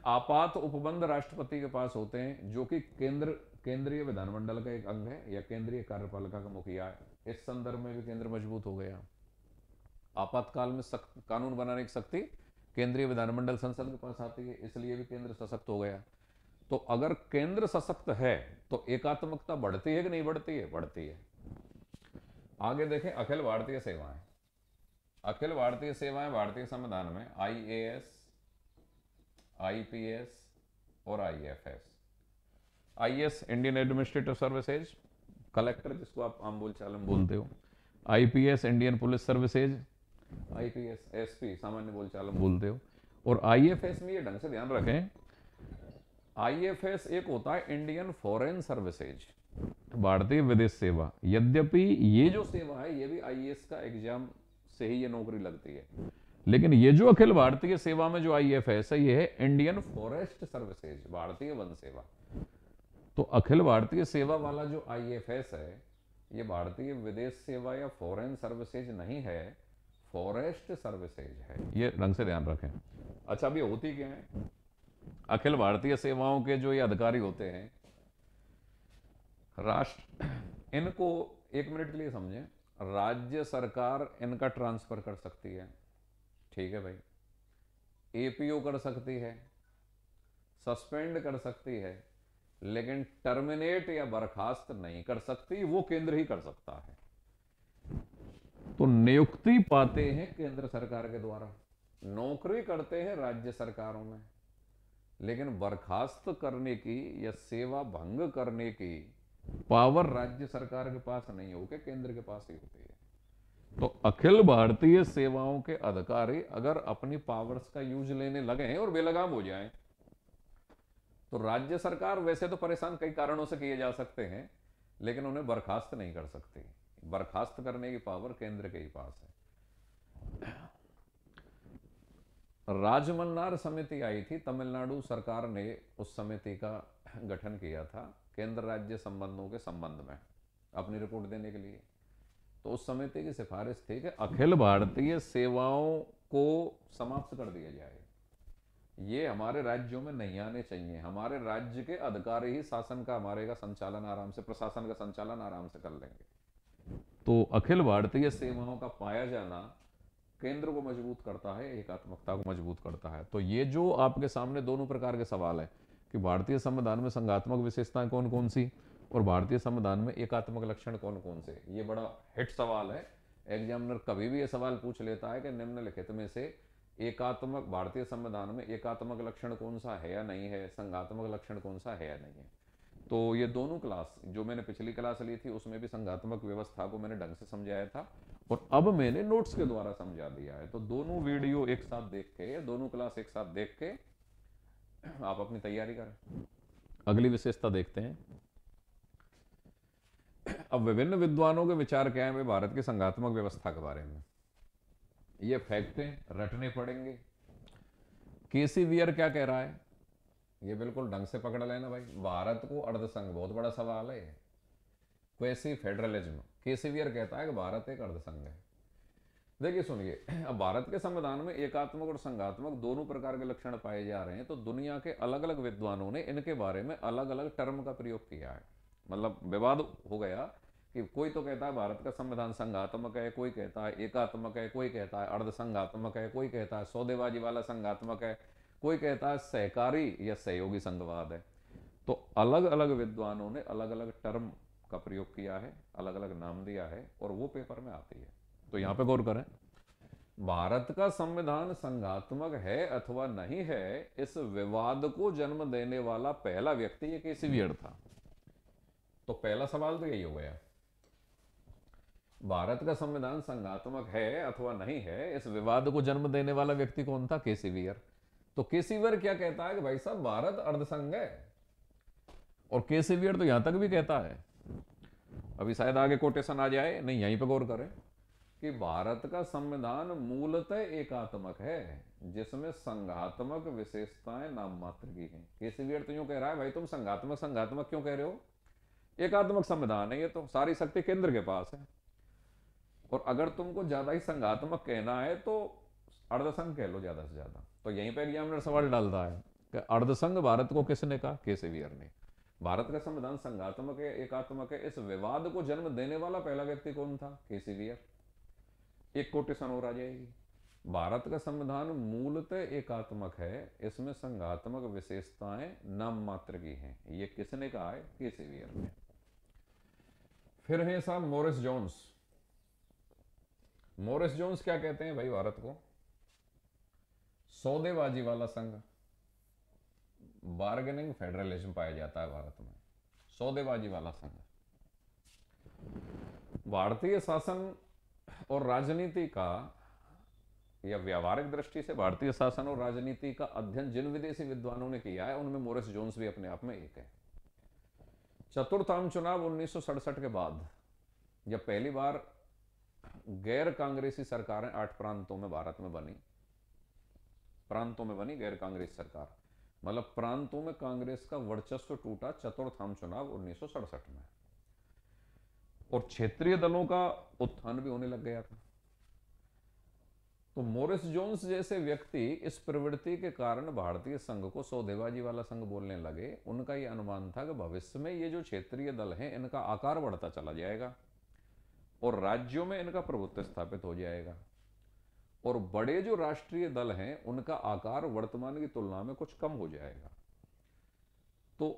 आपात उपबंध राष्ट्रपति के पास होते हैं, जो कि केंद्रीय विधानमंडल का एक अंग है या केंद्रीय कार्यपालिका का मुखिया है। इस संदर्भ में भी केंद्र मजबूत हो गया। आपातकाल में कानून बनाने की शक्ति केंद्रीय विधानमंडल संसद के पास आती है, इसलिए भी केंद्र सशक्त हो गया। तो अगर केंद्र सशक्त है तो एकात्मकता बढ़ती है कि नहीं बढ़ती है? बढ़ती है। आगे देखें, अखिल भारतीय सेवाएं। अखिल भारतीय सेवाएं भारतीय संविधान में आईएएस, आईपीएस और IFS. IAS Indian administrative services, collector जिसको आप आम बोलचाल में बोलते हो। IPS Indian police services, IPS SP सामान्य बोलचाल में बोलते हो। और आईएफएस में ये ढंग से ध्यान रखें, आईएफएस एक होता है इंडियन फॉरेन सर्विसेज, भारतीय विदेश सेवा। यद्यपि ये जो सेवा है ये भी आईएएस का एग्जाम से ही ये नौकरी लगती है, लेकिन ये जो अखिल भारतीय सेवा में जो आईएफएस है ये है इंडियन फॉरेस्ट सर्विसेज, भारतीय वन सेवा। तो अखिल भारतीय सेवा वाला जो आईएफएस है ये भारतीय विदेश सेवा या फॉरेन सर्विसेज नहीं है, फॉरेस्ट सर्विसेज है। ये ढंग से ध्यान रखें। अच्छा, अभी होती क्या है, अखिल भारतीय सेवाओं के जो ये अधिकारी होते हैं, राष्ट्र, इनको एक मिनट के लिए समझें, राज्य सरकार इनका ट्रांसफर कर सकती है, ठीक है भाई, एपीओ कर सकती है, सस्पेंड कर सकती है, लेकिन टर्मिनेट या बर्खास्त नहीं कर सकती, वो केंद्र ही कर सकता है। तो नियुक्ति पाते हैं केंद्र सरकार के द्वारा, नौकरी करते हैं राज्य सरकारों में, लेकिन बर्खास्त करने की या सेवा भंग करने की पावर राज्य सरकार के पास नहीं होकर केंद्र के पास ही होती है। तो अखिल भारतीय सेवाओं के अधिकारी अगर अपनी पावर्स का यूज लेने लगे हैं और बेलगाम हो जाएं, तो राज्य सरकार वैसे तो परेशान कई कारणों से किए जा सकते हैं, लेकिन उन्हें बर्खास्त नहीं कर सकती। बर्खास्त करने की पावर केंद्र के ही पास है। राजमन्नार समिति आई थी, तमिलनाडु सरकार ने उस समिति का गठन किया था केंद्र राज्य संबंधों के संबंध में अपनी रिपोर्ट देने के लिए। तो उस समिति की सिफारिश थी कि अखिल भारतीय सेवाओं को समाप्त कर दिया जाए, ये हमारे राज्यों में नहीं आने चाहिए, हमारे राज्य के अधिकारी ही शासन का, हमारे का संचालन आराम से, प्रशासन का संचालन आराम से कर लेंगे। तो अखिल भारतीय सेवाओं का पाया जाना केंद्र को मजबूत करता है, एकात्मकता को मजबूत करता है। तो ये जो आपके सामने दोनों प्रकार के सवाल है कि भारतीय संविधान में संघात्मक विशेषताएं कौन कौन सी और भारतीय संविधान में एकात्मक लक्षण कौन कौन से, ये बड़ा हिट सवाल है। एग्जामिनर कभी भी ये सवाल पूछ लेता है कि निम्नलिखित में से एकात्मक, भारतीय संविधान में एकात्मक लक्षण कौन सा है या नहीं है, संघात्मक लक्षण कौन सा है या नहीं है। तो ये दोनों क्लास जो मैंने पिछली क्लास ली थी उसमें भी संघात्मक व्यवस्था को मैंने ढंग से समझाया था और अब मैंने नोट्स के द्वारा समझा दिया है। तो दोनों वीडियो एक साथ देख के, दोनों क्लास एक साथ देख के आप अपनी तैयारी करें। अगली विशेषता देखते हैं। अब विभिन्न विद्वानों के विचार क्या है भारत की संघात्मक व्यवस्था के बारे में, ये फैक्टें रटने पड़ेंगे। केसी वियर क्या कह रहा है, ये बिल्कुल ढंग से पकड़ लेना भाई। भारत को अर्धसंघ, बहुत बड़ा सवाल है। क्वेसी फेडरलिज्म, केसी वियर कहता है कि भारत एक अर्धसंघ है। देखिए सुनिए, अब भारत के संविधान में एकात्मक और संघात्मक दोनों प्रकार के लक्षण पाए जा रहे हैं, तो दुनिया के अलग अलग विद्वानों ने इनके बारे में अलग अलग टर्म का प्रयोग किया है। मतलब विवाद हो गया कि कोई तो कहता है भारत का संविधान संघात्मक है, कोई कहता है एकात्मक है, कोई कहता है अर्धसंघात्मक है, कोई कहता है सौदेबाजी वाला संघात्मक है, कोई कहता है सहकारी या सहयोगी संघवाद है। तो अलग अलग विद्वानों ने अलग अलग टर्म का प्रयोग किया है, अलग अलग नाम दिया है और वो पेपर में आती है। तो यहां पे गौर करें, भारत का संविधान संघात्मक है अथवा नहीं है, इस विवाद को जन्म देने वाला पहला व्यक्ति ये केसीवीयर था। तो पहला सवाल तो यही हो गया, भारत का संविधान संघात्मक है अथवा नहीं है, इस विवाद को जन्म देने वाला व्यक्ति कौन था? केसीवीयर। तो केसीवीयर क्या कहता है कि भाई साहब भारत अर्धसंघ है, और केसीवीयर तो यहां तक भी कहता है, अभी शायद आगे कोटेशन आ जाए, नहीं यहीं पर गौर करें, कि भारत का संविधान मूलतः एकात्मक है जिसमें संघात्मक विशेषताएं नाम मात्र की हैं। केसीवीयर तो यूं कह रहा है भाई तुम संघात्मक संघात्मक क्यों कह रहे हो, एकात्मक संविधान है ये, तो सारी शक्ति केंद्र के पास है, और अगर तुमको ज्यादा ही संघात्मक कहना है तो अर्धसंघ कह लो ज्यादा से ज्यादा। तो यहीं पे एग्जामिनर सवाल डालता है कि अर्धसंघ भारत को किसने कहा? केसीवीयर ने। भारत का संविधान संघात्मक है एकात्मक है, इस विवाद को जन्म देने वाला पहला व्यक्ति कौन था? केसीवीयर। एक कोटेशन और आ जाएगी, भारत का संविधान मूलतः एकात्मक है, इसमें संघात्मक विशेषताएं नाम मात्र की हैं। ये किसने कहा है? केसीवीयर ने। फिर है साहब मॉरिस जोन्स। मॉरिस जोन्स क्या कहते हैं भाई भारत को? सौदेबाजी वाला संघ, बार्गेनिंग फेडरलिज्म पाया जाता है भारत में, सौदेबाजी वाला संघ। भारतीय शासन और राजनीति का, या व्यावहारिक दृष्टि से भारतीय शासन और राजनीति का अध्ययन जिन विदेशी विद्वानों ने किया है उनमें मॉरिस जोन्स भी अपने आप में एक है। चतुर्थ आम चुनाव 1967 के बाद जब पहली बार गैर कांग्रेसी सरकारें 8 प्रांतों में भारत में बनी, प्रांतों में बनी गैर कांग्रेसी सरकार, मतलब प्रांतों में कांग्रेस का वर्चस्व टूटा चतुर्थ आम चुनाव 1967 में, और क्षेत्रीय दलों का उत्थान भी होने लग गया था। तो मॉरिस जोन्स जैसे व्यक्ति इस प्रवृत्ति के कारण भारतीय संघ को सौदेबाजी वाला संघ बोलने लगे। उनका यह अनुमान था कि भविष्य में ये जो क्षेत्रीय दल हैं इनका आकार बढ़ता चला जाएगा और राज्यों में इनका प्रभुत्व स्थापित हो जाएगा, और बड़े जो राष्ट्रीय दल हैं उनका आकार वर्तमान की तुलना में कुछ कम हो जाएगा। तो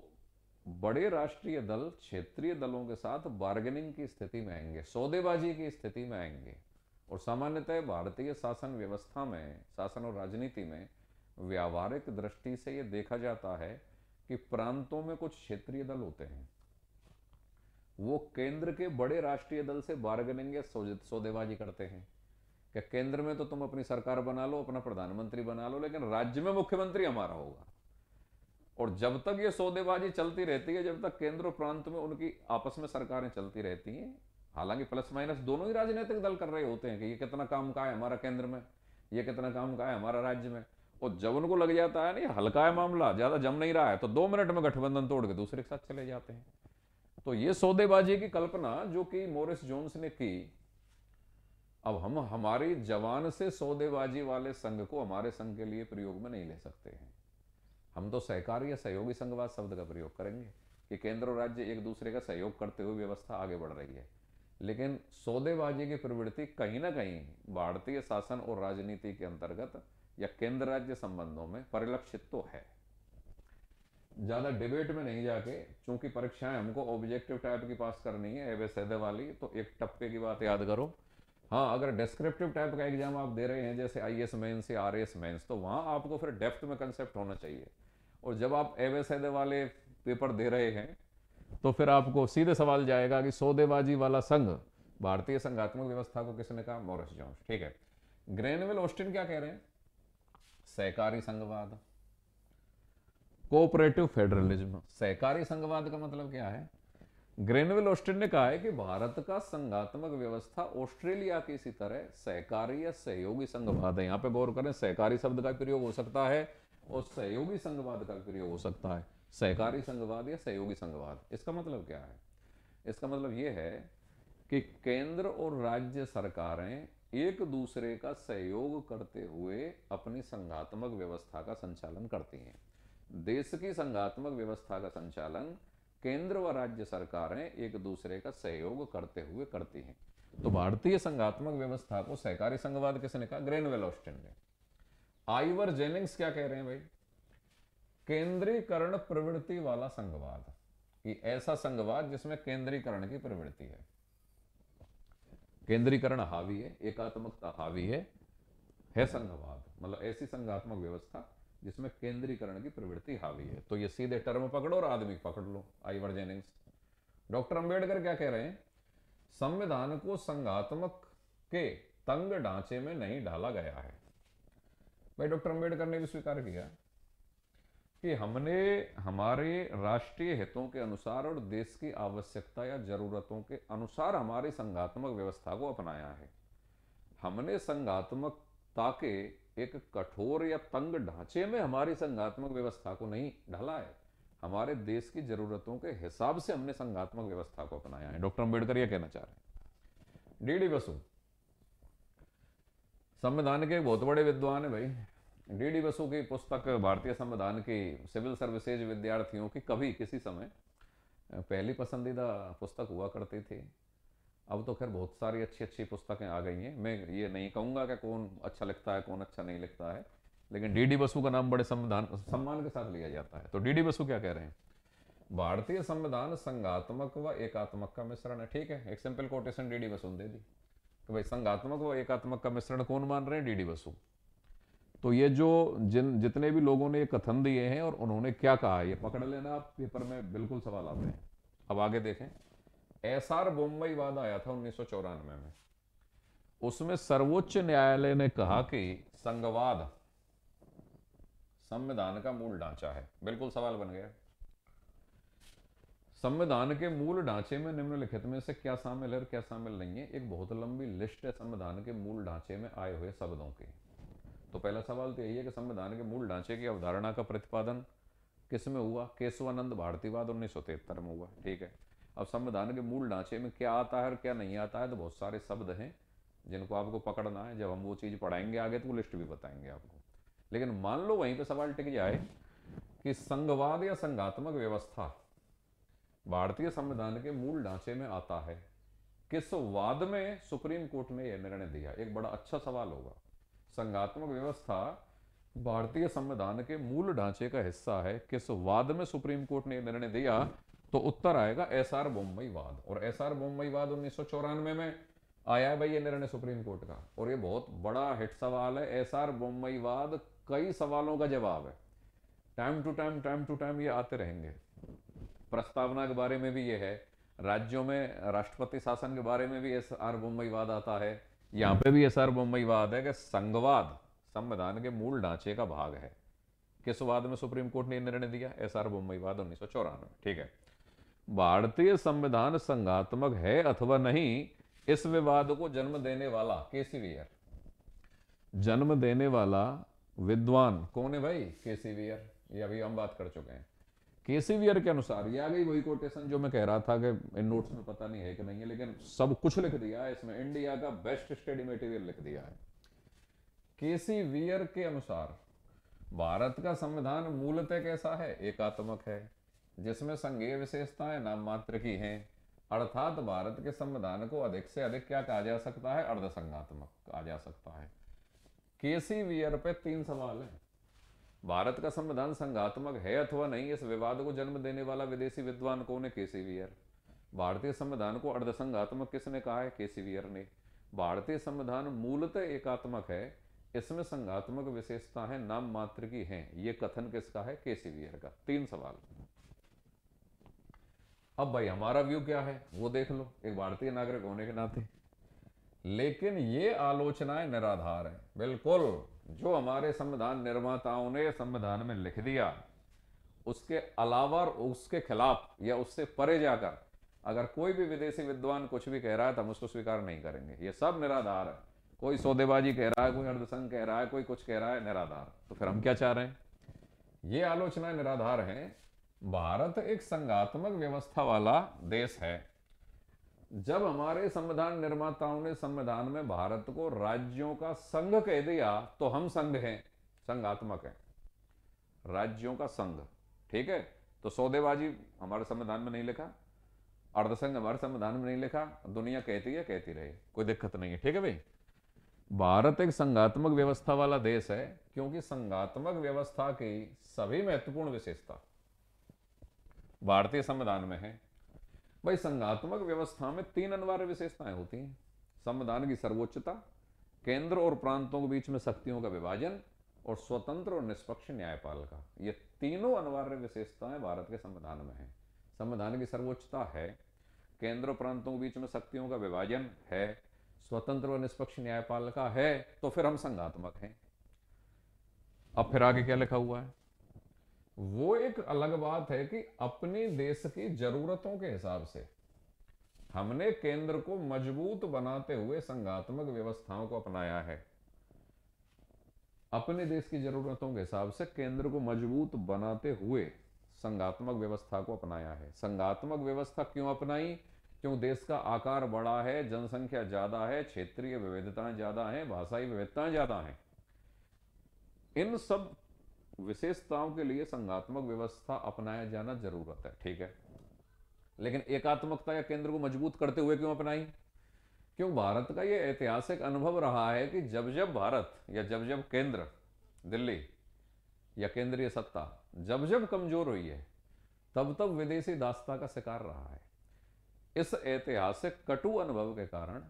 बड़े राष्ट्रीय दल क्षेत्रीय दलों के साथ बार्गेनिंग की स्थिति में आएंगे, सौदेबाजी की स्थिति में आएंगे, और सामान्यतः भारतीय शासन व्यवस्था में, शासन और राजनीति में व्यावहारिक दृष्टि से यह देखा जाता है कि प्रांतों में कुछ क्षेत्रीय दल होते हैं, वो केंद्र के बड़े राष्ट्रीय दल से बार्गेनिंग या सौदेबाजी करते हैं कि केंद्र में तो तुम अपनी सरकार बना लो, अपना प्रधानमंत्री बना लो, लेकिन राज्य में मुख्यमंत्री हमारा होगा। और जब तक ये सौदेबाजी चलती रहती है, जब तक केंद्र और प्रांत में उनकी आपस में सरकारें चलती रहती हैं, हालांकि प्लस माइनस दोनों ही राजनीतिक दल कर रहे होते हैं कि ये कितना काम का है हमारा केंद्र में, ये कितना काम का है हमारा राज्य में, और जब उनको लग जाता है नहीं हल्का है मामला, ज्यादा जम नहीं रहा है, तो 2 मिनट में गठबंधन तोड़ के दूसरे के साथ चले जाते हैं। तो ये सौदेबाजी की कल्पना जो कि मॉरिस जोन्स ने की, अब हम हमारी जवान से सौदेबाजी वाले संघ को हमारे संघ के लिए प्रयोग में नहीं ले सकते हैं। हम तो सहकारी या सहयोगी संघवाद शब्द का प्रयोग करेंगे कि केंद्र और राज्य एक दूसरे का सहयोग करते हुए व्यवस्था आगे बढ़ रही है, लेकिन सौदेबाजी की प्रवृत्ति कहीं ना कहीं भारतीय शासन और राजनीति के अंतर्गत या केंद्र राज्य संबंधों में परिलक्षित तो है। ज्यादा डिबेट में नहीं जाके, चूंकि परीक्षाएं हमको ऑब्जेक्टिव टाइप की पास करनी है एवं वाली, तो एक टप्पे की बात याद करो। हाँ, अगर डिस्क्रिप्टिव टाइप का एग्जाम आप दे रहे हैं जैसे आईएएस मेंस या आरएएस मेंस, तो वहां आपको फिर डेप्थ में कंसेप्ट होना चाहिए, और जब आप एवं वाले पेपर दे रहे हैं तो फिर आपको सीधे सवाल जाएगा कि सौदेबाजी वाला संघ भारतीय संघात्मक व्यवस्था को किसने कहा? Morris Jones. ठीक है, ग्रेनवेल ऑस्टिन क्या कह रहे हैं? सहकारी संघवाद, कोऑपरेटिव फेडरलिज्म। सहकारी संघवाद का मतलब क्या है? ग्रेनवेल ऑस्टिन ने कहा है कि भारत का संघात्मक व्यवस्था ऑस्ट्रेलिया की इसी तरह सहकारी या सहयोगी संघवाद है। यहां पे गौर करें, सहकारी शब्द का प्रयोग हो सकता है और सहयोगी संघवाद का प्रयोग हो सकता है। सहकारी संघवाद या सहयोगी संघवाद, इसका मतलब क्या है? इसका मतलब यह है कि केंद्र और राज्य सरकारें एक दूसरे का सहयोग करते हुए अपनी संघात्मक व्यवस्था का संचालन करती हैं। देश की संघात्मक व्यवस्था का संचालन केंद्र व राज्य सरकारें एक दूसरे का सहयोग करते हुए करती हैं। तो भारतीय संघात्मक व्यवस्था को सहकारी संघवाद किसने कहा? ग्रेनवेल ऑस्टिन ने। आइवर जेनिंग्स क्या कह रहे हैं भाई? केंद्रीकरण प्रवृत्ति वाला संघवाद, कि ऐसा संघवाद जिसमें केंद्रीकरण की प्रवृत्ति है, केंद्रीकरण हावी है, एकात्मकता हावी है, है संघवाद, मतलब ऐसी संघात्मक व्यवस्था जिसमें केंद्रीकरण की प्रवृत्ति हावी है। तो ये सीधे टर्म पकड़ो और आदमी पकड़ लो, आइवर जेनिंग्स। डॉक्टर अंबेडकर क्या कह रहे हैं? संविधान को संघात्मक के तंग ढांचे में नहीं ढाला गया है। भाई डॉक्टर अंबेडकर ने भी स्वीकार किया कि हमने हमारे राष्ट्रीय हितों के अनुसार और देश की आवश्यकता या जरूरतों के अनुसार हमारी संघात्मक व्यवस्था को अपनाया है। हमने संघात्मकता के एक कठोर या तंग ढांचे में हमारी संघात्मक व्यवस्था को नहीं ढाला है, हमारे देश की जरूरतों के हिसाब से हमने संघात्मक व्यवस्था को अपनाया है। डॉक्टर अंबेडकर यह कहना चाह रहे हैं। डीडी बसु संविधान के बहुत बड़े विद्वान है भाई। डीडी बसु की पुस्तक भारतीय संविधान की सिविल सर्विसेज विद्यार्थियों की कभी किसी समय पहली पसंदीदा पुस्तक हुआ करती थी। अब तो खैर बहुत सारी अच्छी अच्छी पुस्तकें आ गई हैं। मैं ये नहीं कहूँगा कि कौन अच्छा लिखता है कौन अच्छा नहीं लिखता है, लेकिन डीडी बसु का नाम बड़े सम्मान के साथ लिया जाता है। तो डीडी बसु क्या कह रहे हैं? भारतीय संविधान संघात्मक व एकात्मक का मिश्रण है। ठीक है, एक सिंपल कोटेशन डीडी बसु ने दे दी कि भाई संघात्मक व एकात्मक का मिश्रण कौन मान रहे हैं? डीडी बसु। तो ये जो जितने भी लोगों ने ये कथन दिए हैं और उन्होंने क्या कहा है ये पकड़ लेना, आप पेपर में बिल्कुल सवाल आते हैं। अब आगे देखें। एसआर बोम्मईवाद आया था 1994 में। उसमें सर्वोच्च न्यायालय ने कहा कि संघवाद संविधान का मूल ढांचा है। बिल्कुल सवाल बन गया। संविधान के मूल ढांचे में निम्नलिखित में से क्या शामिल है और क्या शामिल नहीं है? एक बहुत लंबी लिस्ट है संविधान के मूल ढांचे में आए हुए शब्दों की। तो पहला सवाल तो यही है कि संविधान के मूल ढांचे की अवधारणा का प्रतिपादन किस में हुआ? केशवानंद भारतीवाद 1973 में हुआ। ठीक है, अब संविधान के मूल ढांचे में क्या आता है और क्या नहीं आता है, तो बहुत सारे शब्द हैं जिनको आपको पकड़ना है। जब हम वो चीज़ पढ़ाएंगे आगे तो वो लिस्ट भी बताएंगे आपको। लेकिन मान लो वहीं पे सवाल टिक जाए कि संघवाद या संघात्मक व्यवस्था भारतीय संविधान के मूल ढांचे में आता है, किस वाद में सुप्रीम कोर्ट ने यह निर्णय दिया? एक बड़ा अच्छा सवाल होगा। संघात्मक व्यवस्था भारतीय संविधान के मूल ढांचे का हिस्सा है, किस वाद में सुप्रीम कोर्ट ने निर्णय दिया? तो उत्तर आएगा एसआर बोम्मईवाद। और एसआर बोम्मईवाद 1994 में आया है भाई ये निर्णय सुप्रीम कोर्ट का, और ये बहुत बड़ा हिट सवाल है। एसआर बोम्मईवाद कई सवालों का जवाब है। टाइम टू टाइम ये आते रहेंगे। प्रस्तावना के बारे में भी ये है, राज्यों में राष्ट्रपति शासन के बारे में भी एसआर बोम्मईवाद आता है। यहाँ पे भी एसआर बोम्मईवाद है कि संघवाद संविधान के मूल ढांचे का भाग है। किस वाद में सुप्रीम कोर्ट ने निर्णय दिया? एसआर बोम्मईवाद 1994। ठीक है, भारतीय संविधान संघात्मक है अथवा नहीं, इस विवाद को जन्म देने वाला केसी वियर। जन्म देने वाला विद्वान कौन है भाई? केसी वियर। ये अभी हम बात कर चुके हैं। केसी वियर के अनुसार ये आ गई वही कोटेशन जो मैं कह रहा था कि इन नोट्स में पता नहीं है कि नहीं है, लेकिन सब कुछ लिख दिया है इसमें। इंडिया का बेस्ट स्टडी मटेरियल लिख दिया है। केसी वियर के अनुसार भारत का संविधान मूलतः कैसा है? एकात्मक है, जिसमें संघीय विशेषताएं नाम मात्र की हैं। अर्थात भारत के संविधान को अधिक से अधिक क्या कहा जा सकता है? अर्धसंघात्मक कहा जा सकता है। केसी वियर पे 3 सवाल है। भारत का संविधान संघात्मक है अथवा नहीं, इस विवाद को जन्म देने वाला विदेशी विद्वान कौन है? केसी वियर। भारतीय संविधान को अर्धसंघात्मक किसने कहा है? केसी वियर ने। भारतीय संविधान मूलतः एकात्मक है, इसमें संघात्मक विशेषता है नाम मात्र की हैं। ये कथन किसका है? केसी वियर का। 3 सवाल। अब भाई हमारा व्यू क्या है वो देख लो, एक भारतीय नागरिक होने के नाते। लेकिन ये आलोचनाएं निराधार है बिल्कुल। जो हमारे संविधान निर्माताओं ने संविधान में लिख दिया, उसके अलावा उसके खिलाफ या उससे परे जाकर अगर कोई भी विदेशी विद्वान कुछ भी कह रहा है तो हम उसको स्वीकार नहीं करेंगे। ये सब निराधार है। कोई सौदेबाजी कह रहा है, कोई अर्धसंघ कह रहा है, कोई कुछ कह रहा है, निराधार। तो फिर हम क्या चाह रहे हैं? ये आलोचनाएं निराधार हैं। भारत एक संघात्मक व्यवस्था वाला देश है। जब हमारे संविधान निर्माताओं ने संविधान में भारत को राज्यों का संघ कह दिया तो हम संघ हैं, संघात्मक है, राज्यों का संघ। ठीक है, तो सौदेबाजी हमारे संविधान में नहीं लिखा, अर्धसंघ हमारे संविधान में नहीं लिखा, दुनिया कहती है कहती रहे, कोई दिक्कत नहीं है। ठीक है भाई, भारत एक संघात्मक व्यवस्था वाला देश है क्योंकि संघात्मक व्यवस्था की सभी महत्वपूर्ण विशेषता भारतीय संविधान में है। भाई संघात्मक व्यवस्था में 3 अनिवार्य विशेषताएं होती हैं। संविधान की सर्वोच्चता, केंद्र और प्रांतों के बीच में शक्तियों का विभाजन और स्वतंत्र और निष्पक्ष न्यायपालिका, ये तीनों अनिवार्य विशेषताएं भारत के संविधान में हैं। संविधान की सर्वोच्चता है, केंद्र और प्रांतों के बीच में शक्तियों का विभाजन है, स्वतंत्र और निष्पक्ष न्यायपालिका है, तो फिर हम संघात्मक हैं। अब फिर आगे क्या लिखा हुआ है? वो एक अलग बात है कि अपने देश की जरूरतों के हिसाब से हमने केंद्र को मजबूत बनाते हुए संघात्मक व्यवस्थाओं को अपनाया है। अपने देश की जरूरतों के हिसाब से केंद्र को मजबूत बनाते हुए संघात्मक व्यवस्था को अपनाया है। संघात्मक व्यवस्था क्यों अपनाई? क्यों? देश का आकार बड़ा है, जनसंख्या ज्यादा है, क्षेत्रीय विविधताएं ज्यादा हैं, भाषाई विविधताएं ज्यादा हैं। इन सब विशेषताओं के लिए संघात्मक व्यवस्था अपनाया जाना जरूरत है, ठीक है। लेकिन एकात्मकता या केंद्र को मजबूत करते हुए क्यों अपनाई? क्यों? भारत का यह ऐतिहासिक अनुभव रहा है कि जब जब भारत या जब जब केंद्र, दिल्ली या केंद्रीय सत्ता जब जब कमजोर हुई है, तब तब विदेशी दासता का शिकार रहा है। इस ऐतिहासिक कटु अनुभव के कारण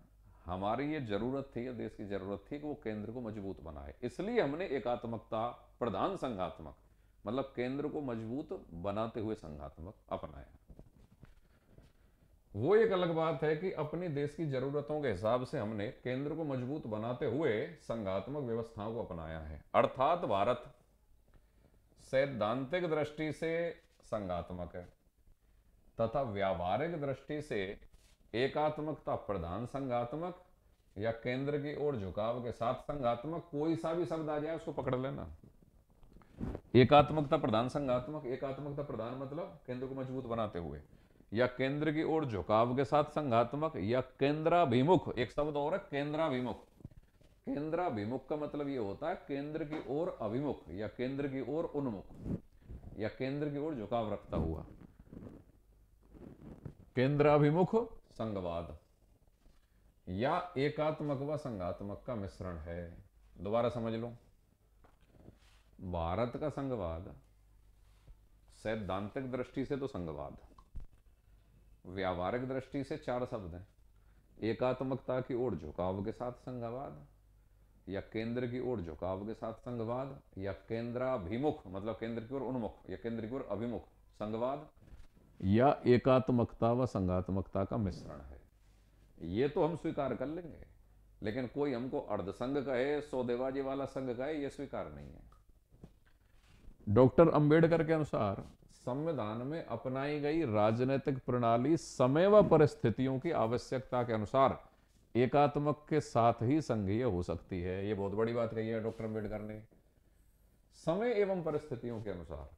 हमारी ये जरूरत थी, या देश की जरूरत थी कि वो केंद्र को मजबूत बनाए। इसलिए हमने एकात्मकता प्रधान संघात्मक, मतलब केंद्र को मजबूत बनाते हुए संघात्मक अपनाया। वो एक अलग बात है कि अपने देश की जरूरतों के हिसाब से हमने केंद्र को मजबूत बनाते हुए संघात्मक व्यवस्थाओं को अपनाया है। अर्थात भारत सैद्धांतिक दृष्टि से संघात्मक है तथा व्यावहारिक दृष्टि से एकात्मकता प्रधान संघात्मक या केंद्र की ओर झुकाव के साथ संघात्मक, कोई सा भी शब्द आ जाए उसको पकड़ लेना। एकात्मकता प्रधान संघात्मक, एकात्मकता प्रधान मतलब केंद्र को मजबूत बनाते हुए, या केंद्र की ओर झुकाव के साथ संघात्मक, या केंद्राभिमुख। एक शब्द और है केंद्राभिमुख। केंद्राभिमुख का मतलब यह होता है केंद्र की ओर अभिमुख, या केंद्र की ओर उन्मुख, या केंद्र की ओर झुकाव रखता हुआ। केंद्राभिमुख संघवाद या एकात्मक व संघात्मक का मिश्रण है। दोबारा समझ लो, भारत का संघवाद सैद्धांतिक दृष्टि से तो संघवाद, व्यावहारिक दृष्टि से चार शब्द हैं। एकात्मकता की ओर झुकाव के साथ संघवाद, या केंद्र की ओर झुकाव के साथ संघवाद, या केंद्राभिमुख मतलब केंद्र की ओर उन्मुख, या केंद्र की ओर अभिमुख संघवाद, या एकात्मकता व संघात्मकता का मिश्रण है। ये तो हम स्वीकार कर लेंगे, लेकिन कोई हमको अर्धसंघ कहे, सौदेबाजी वाला संघ कहे, यह स्वीकार नहीं है। डॉक्टर अंबेडकर के अनुसार संविधान में अपनाई गई राजनीतिक प्रणाली समय व परिस्थितियों की आवश्यकता के अनुसार एकात्मक के साथ ही संघीय हो सकती है। यह बहुत बड़ी बात कही है डॉक्टर अंबेडकर ने। समय एवं परिस्थितियों के अनुसार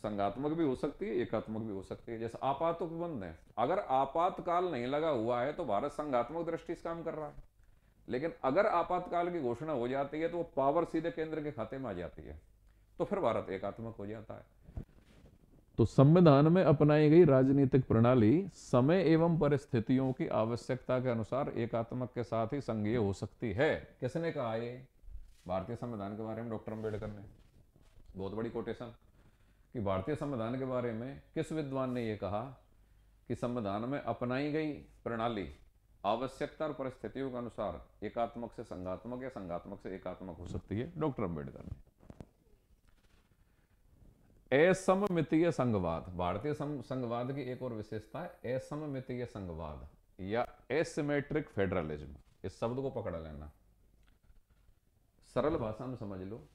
संघात्मक भी हो सकती है, एकात्मक भी हो सकती है। जैसे आपात उपबंध है, अगर आपातकाल नहीं लगा हुआ है तो भारत संघात्मक दृष्टि से काम कर रहा है, लेकिन अगर आपातकाल की घोषणा हो जाती है तो वो पावर सीधे केंद्र के खाते में आ जाती है, तो फिर भारत एकात्मक हो जाता है। तो संविधान में अपनाई गई राजनीतिक प्रणाली समय एवं परिस्थितियों की आवश्यकता के अनुसार एकात्मक के साथ ही संघीय हो सकती है। किसने कहा ये? भारतीय संविधान के बारे में डॉक्टर अंबेडकर ने। बहुत बड़ी कोटेशन कि भारतीय संविधान के बारे में किस विद्वान ने यह कहा कि संविधान में अपनाई गई प्रणाली आवश्यकता और परिस्थितियों के अनुसार एकात्मक से संघात्मक या संघात्मक से एकात्मक हो सकती है। डॉक्टर अंबेडकर ने। असममितीय संघवाद, भारतीय संघवाद की एक और विशेषता है असममितीय संघवाद या एसिमेट्रिक फेडरलिज्म। इस शब्द को पकड़ लेना, सरल भाषा में समझ लो।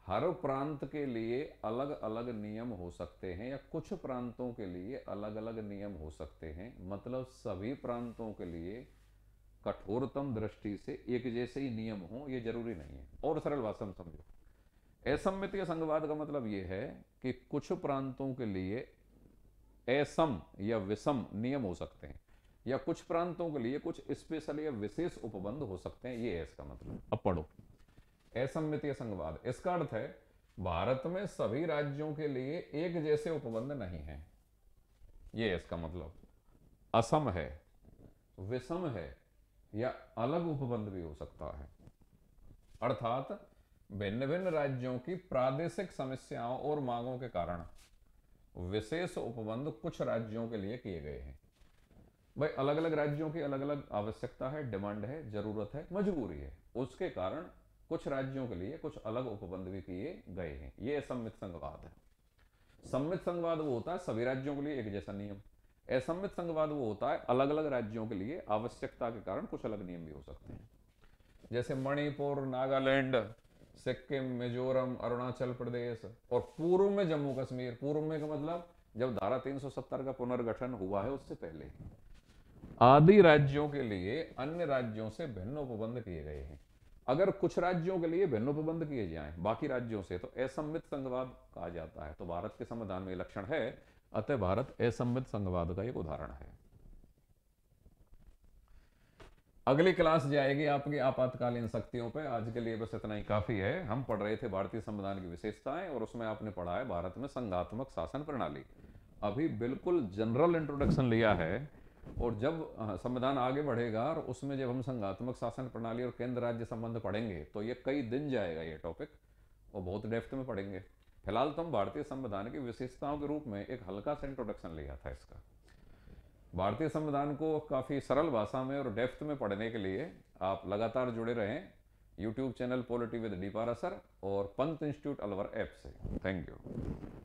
हर प्रांत के लिए अलग अलग नियम हो सकते हैं, या कुछ प्रांतों के लिए अलग अलग नियम हो सकते हैं। मतलब सभी प्रांतों के लिए कठोरतम दृष्टि से एक जैसे ही नियम हो, ये जरूरी नहीं है। और सरल भाषा में समझो, असम्मितीय संघवाद का मतलब यह है कि कुछ प्रांतों के लिए असम या विषम नियम हो सकते हैं, या कुछ प्रांतों के लिए कुछ स्पेशल या विशेष उपबंध हो सकते हैं। ये है इसका मतलब। अब पढ़ो, असम्मितीय संघवाद, इसका अर्थ है भारत में सभी राज्यों के लिए एक जैसे उपबंध नहीं है। ये है इसका मतलब। असम है, विषम है, या अलग उपबंध भी हो सकता है। अर्थात भिन्न भिन्न राज्यों की प्रादेशिक समस्याओं और मांगों के कारण विशेष उपबंध कुछ राज्यों के लिए किए गए हैं। भाई अलग अलग राज्यों की अलग अलग आवश्यकता है, डिमांड है, जरूरत है, मजबूरी है, उसके कारण कुछ राज्यों के लिए कुछ अलग उपबंध भी किए गए हैं। ये असम्मित संघवाद है। सम्मित संघवाद वो होता है सभी राज्यों के लिए एक जैसा नियम। असम्मित संघवाद वो होता है अलग अलग राज्यों के लिए आवश्यकता के कारण कुछ अलग नियम भी हो सकते हैं। जैसे मणिपुर, नागालैंड, सिक्किम, मिजोरम, अरुणाचल प्रदेश और पूर्व में जम्मू कश्मीर। पूर्व में का मतलब जब धारा 370 का पुनर्गठन हुआ है उससे पहले आदि राज्यों के लिए अन्य राज्यों से भिन्न उपबंध किए गए हैं। अगर कुछ राज्यों के लिए भिन्न उपबंध किए जाएं बाकी राज्यों से तो असम्मित संघवाद कहा जाता है। तो भारत के संविधान में लक्षण है, अतः भारत असम्मित संघवाद का एक उदाहरण है। अगली क्लास जाएगी आपकी आपातकालीन शक्तियों पे। आज के लिए बस इतना ही काफी है। हम पढ़ रहे थे भारतीय संविधान की विशेषताएं और उसमें आपने पढ़ा है भारत में संघात्मक शासन प्रणाली। अभी बिल्कुल जनरल इंट्रोडक्शन लिया है और जब संविधान आगे बढ़ेगा और उसमें जब हम संघात्मक शासन प्रणाली और केंद्र राज्य संबंध पढ़ेंगे तो ये कई दिन जाएगा ये टॉपिक और बहुत डेप्थ में पढ़ेंगे। फिलहाल तो हम भारतीय संविधान की विशेषताओं के रूप में एक हल्का सा इंट्रोडक्शन लिया था इसका। भारतीय संविधान को काफ़ी सरल भाषा में और डेप्थ में पढ़ने के लिए आप लगातार जुड़े रहें YouTube channel polity with D Parashar और पंत इंस्टीट्यूट अलवर ऐप से। Thank you.